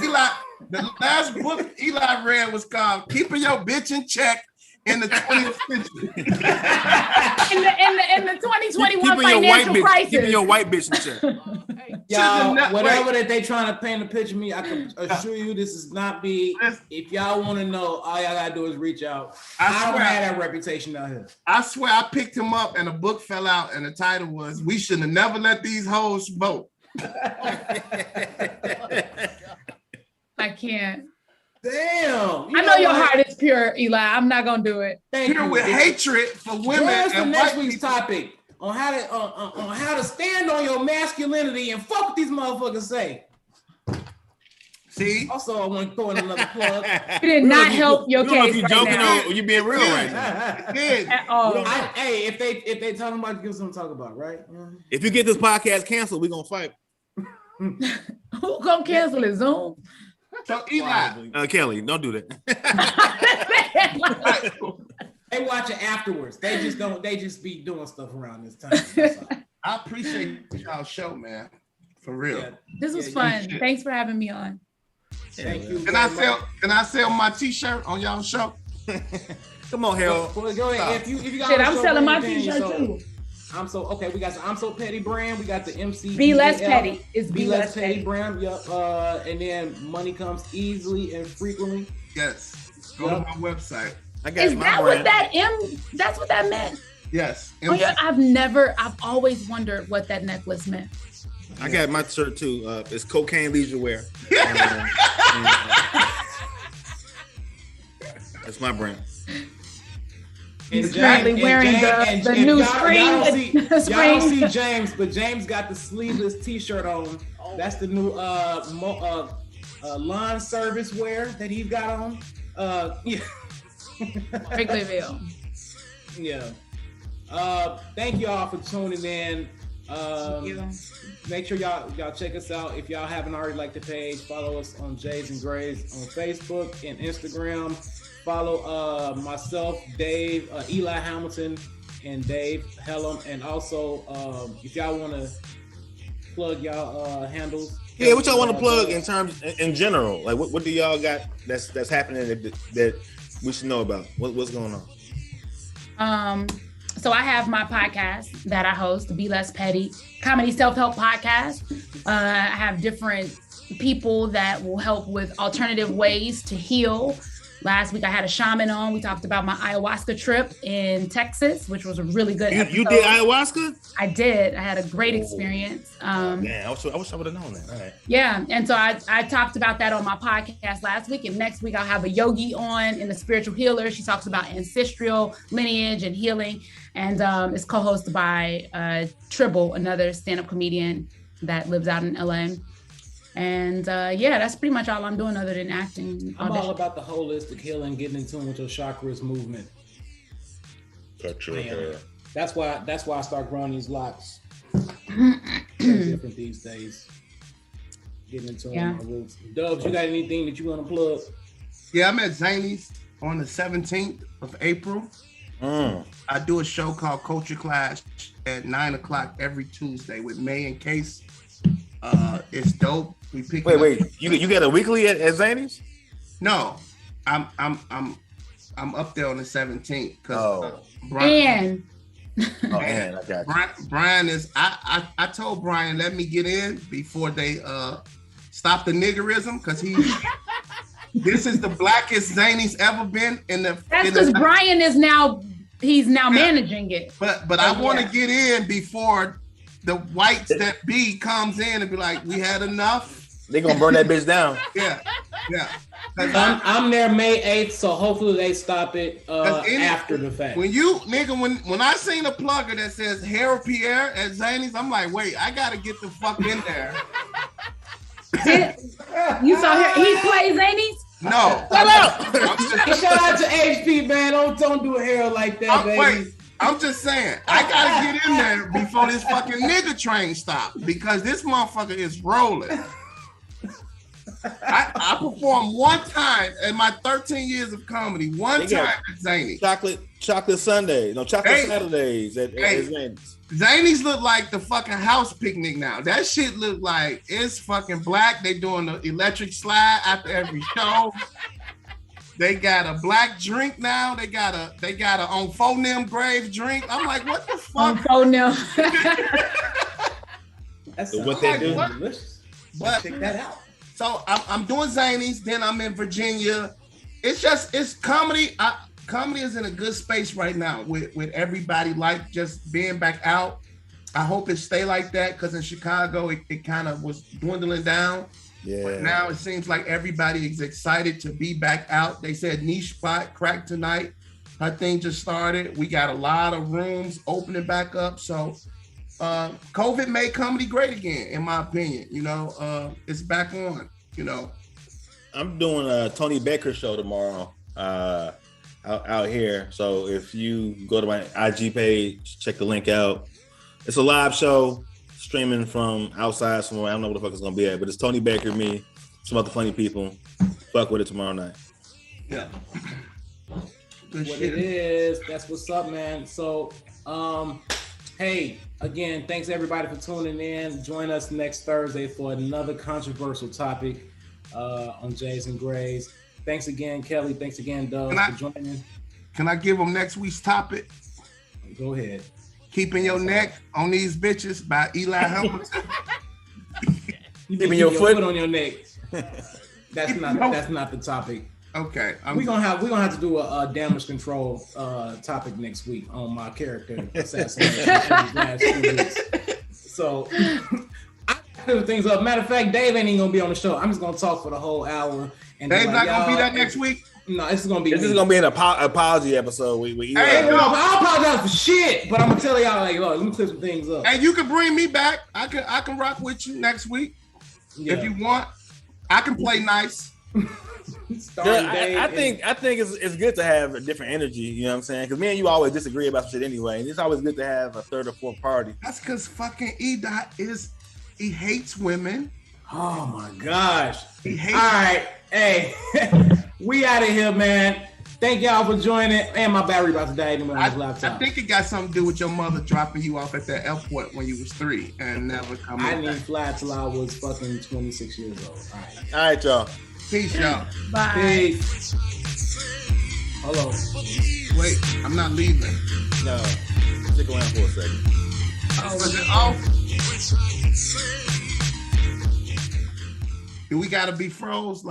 Eli, the last book Eli read was called Keeping Your Bitch in Check in the 20th Century. in the 2021 financial crisis. Keeping your white bitch in check. Y'all, whatever that they trying to paint a picture of me, I can assure you this is not me. If y'all want to know, all y'all gotta do is reach out. I don't have that reputation out here. I swear I picked him up and a book fell out and the title was We Should Have Never Let These Hoes Vote. I can't. Damn. I know your heart is pure, Eli. I'm not gonna do it. Pure with hatred for women. Where's the next week's topic on how to stand on your masculinity and fuck what these motherfuckers say? See? Also, I want to throw in another plug. It did not help your case. If you're joking or you being real right now. At all. Hey, if they talking about, give us something to talk about, right? If you get this podcast canceled, we're gonna fight. Who gonna cancel it? Zoom? So Eli, Kelly, don't do that. They watch it afterwards. They just be doing stuff around this time. I appreciate y'all show, man. For real. Yeah. This was fun. Thanks for having me on. Thank you. Can I sell my t-shirt on y'all show? Come on, Harold. Well, go ahead. If you got I'm selling my t-shirt too. We got the I'm So Petty brand. We got the MC. Be Less Petty. It's Be Less Petty brand. Yep. And then money comes easily and frequently. Yes. Go to my website. Is that what that that's what that meant? Yes. I've always wondered what that necklace meant. I got my shirt too. It's cocaine leisure wear. That's my brand. He's currently wearing the new spring. Y'all don't see James, but James got the sleeveless t-shirt on. That's the new lawn service wear that he's got on. Yeah. Wrigleyville. Yeah. Thank y'all for tuning in. Make sure y'all check us out. If y'all haven't already liked the page, follow us on Jays and Grays on Facebook and Instagram. Follow myself, Dave, Eli Hamilton, and Dave Hellum. And also, if y'all want to plug y'all handles. Yeah, what y'all want to plug in general? Like, what do y'all got that's happening that we should know about? What's going on? So I have my podcast that I host, the Be Less Petty Comedy Self-Help Podcast. I have different people that will help with alternative ways to heal Last week I had a shaman on. We talked about my ayahuasca trip in Texas, which was a really good episode. You did ayahuasca? I did. I had a great experience. Man, I wish I would have known that. All right. Yeah. And so I talked about that on my podcast last week. And next week I'll have a yogi on in the spiritual healer. She talks about ancestral lineage and healing. And it's co-hosted by Tribble, another stand-up comedian that lives out in LA. And that's pretty much all I'm doing other than acting. I'm all about the holistic healing, getting in tune with your chakras movement. Cut your hair. That's why I start growing these locks. Different these days. Getting into my roots. Dubs, you got anything that you want to plug? Yeah, I'm at Zany's on the 17th of April. I do a show called Culture Clash at 9:00 every Tuesday with May and Case. It's dope. We pick. Wait. You got a weekly at Zany's? No, I'm up there on the 17th because Brian. I got you. Brian is. I told Brian let me get in before they stop the niggerism because this is the blackest Zany's ever been in the. That's because Brian is now. He's now managing it. But I want to get in before the whites that be comes in and be like, we had enough. They gonna burn that bitch down. Yeah. I'm there May 8th, so hopefully they stop it after the fact. When I seen a plugger that says Harold Pierre at Zany's, I'm like, wait, I gotta get the fuck in there. You saw him? He plays Zany's? No. Shout out to HP, man. Don't do a hair like that, baby. Wait. I'm just saying, I gotta get in there before this fucking nigga train stops because this motherfucker is rolling. I performed one time in my 13 years of comedy. One time at Zany's. Chocolate Sunday. No, chocolate Saturdays at Zany's. Zany's look like the fucking house picnic now. That shit look like it's fucking black. They doing the electric slide after every show. They got a black drink now. They got a on phoneme grave drink. I'm like, what the fuck? On phoneme. That's what they do. Delicious. But check that out. So I'm doing Zany's. Then I'm in Virginia. It's comedy. Comedy is in a good space right now with everybody like just being back out. I hope it stay like that because in Chicago it kind of was dwindling down. Yeah. But now it seems like everybody is excited to be back out. They said Niche Spot cracked tonight. Her thing just started. We got a lot of rooms opening back up. So COVID made comedy great again, in my opinion. You know, it's back on, you know. I'm doing a Tony Baker show tomorrow out here. So if you go to my IG page, check the link out. It's a live show. Streaming from outside somewhere. I don't know where the fuck it's gonna be at, but it's Tony Baker, me, some other funny people. Fuck with it tomorrow night. Yeah. What it is, that's what's up, man. So, hey, again, thanks everybody for tuning in. Join us next Thursday for another controversial topic on Jays and Grays. Thanks again, Kelly. Thanks again, Doug, for joining. Can I give them next week's topic? Go ahead. Keeping Your Neck on These Bitches by Eli Hamilton. Keeping your foot on your neck. That's not the topic. Okay. We're gonna have to do a damage control topic next week on my character assassination. So I do things up. Matter of fact, Dave ain't even gonna be on the show. I'm just gonna talk for the whole hour. And Dave's not gonna be there next week. No, this is gonna be an apology episode. Hey, no, I apologize for shit, but I'm gonna tell y'all like, let me clear some things up. And you can bring me back. I can rock with you next week if you want. I can play nice. I think it's good to have a different energy. You know what I'm saying? Because me and you always disagree about shit anyway, and it's always good to have a third or fourth party. That's because fucking E-Dot he hates women. Oh my gosh. He hates. All right, hey. We out of here, man. Thank y'all for joining. And my battery about to die anyway on this laptop. I think it got something to do with your mother dropping you off at the airport when you was 3 and never coming back. I didn't fly till I was fucking 26 years old. All right, y'all. Peace, y'all. Bye. Peace. Hold on. Wait, I'm not leaving. No. Stick around for a second. Was it off? Do we gotta be froze?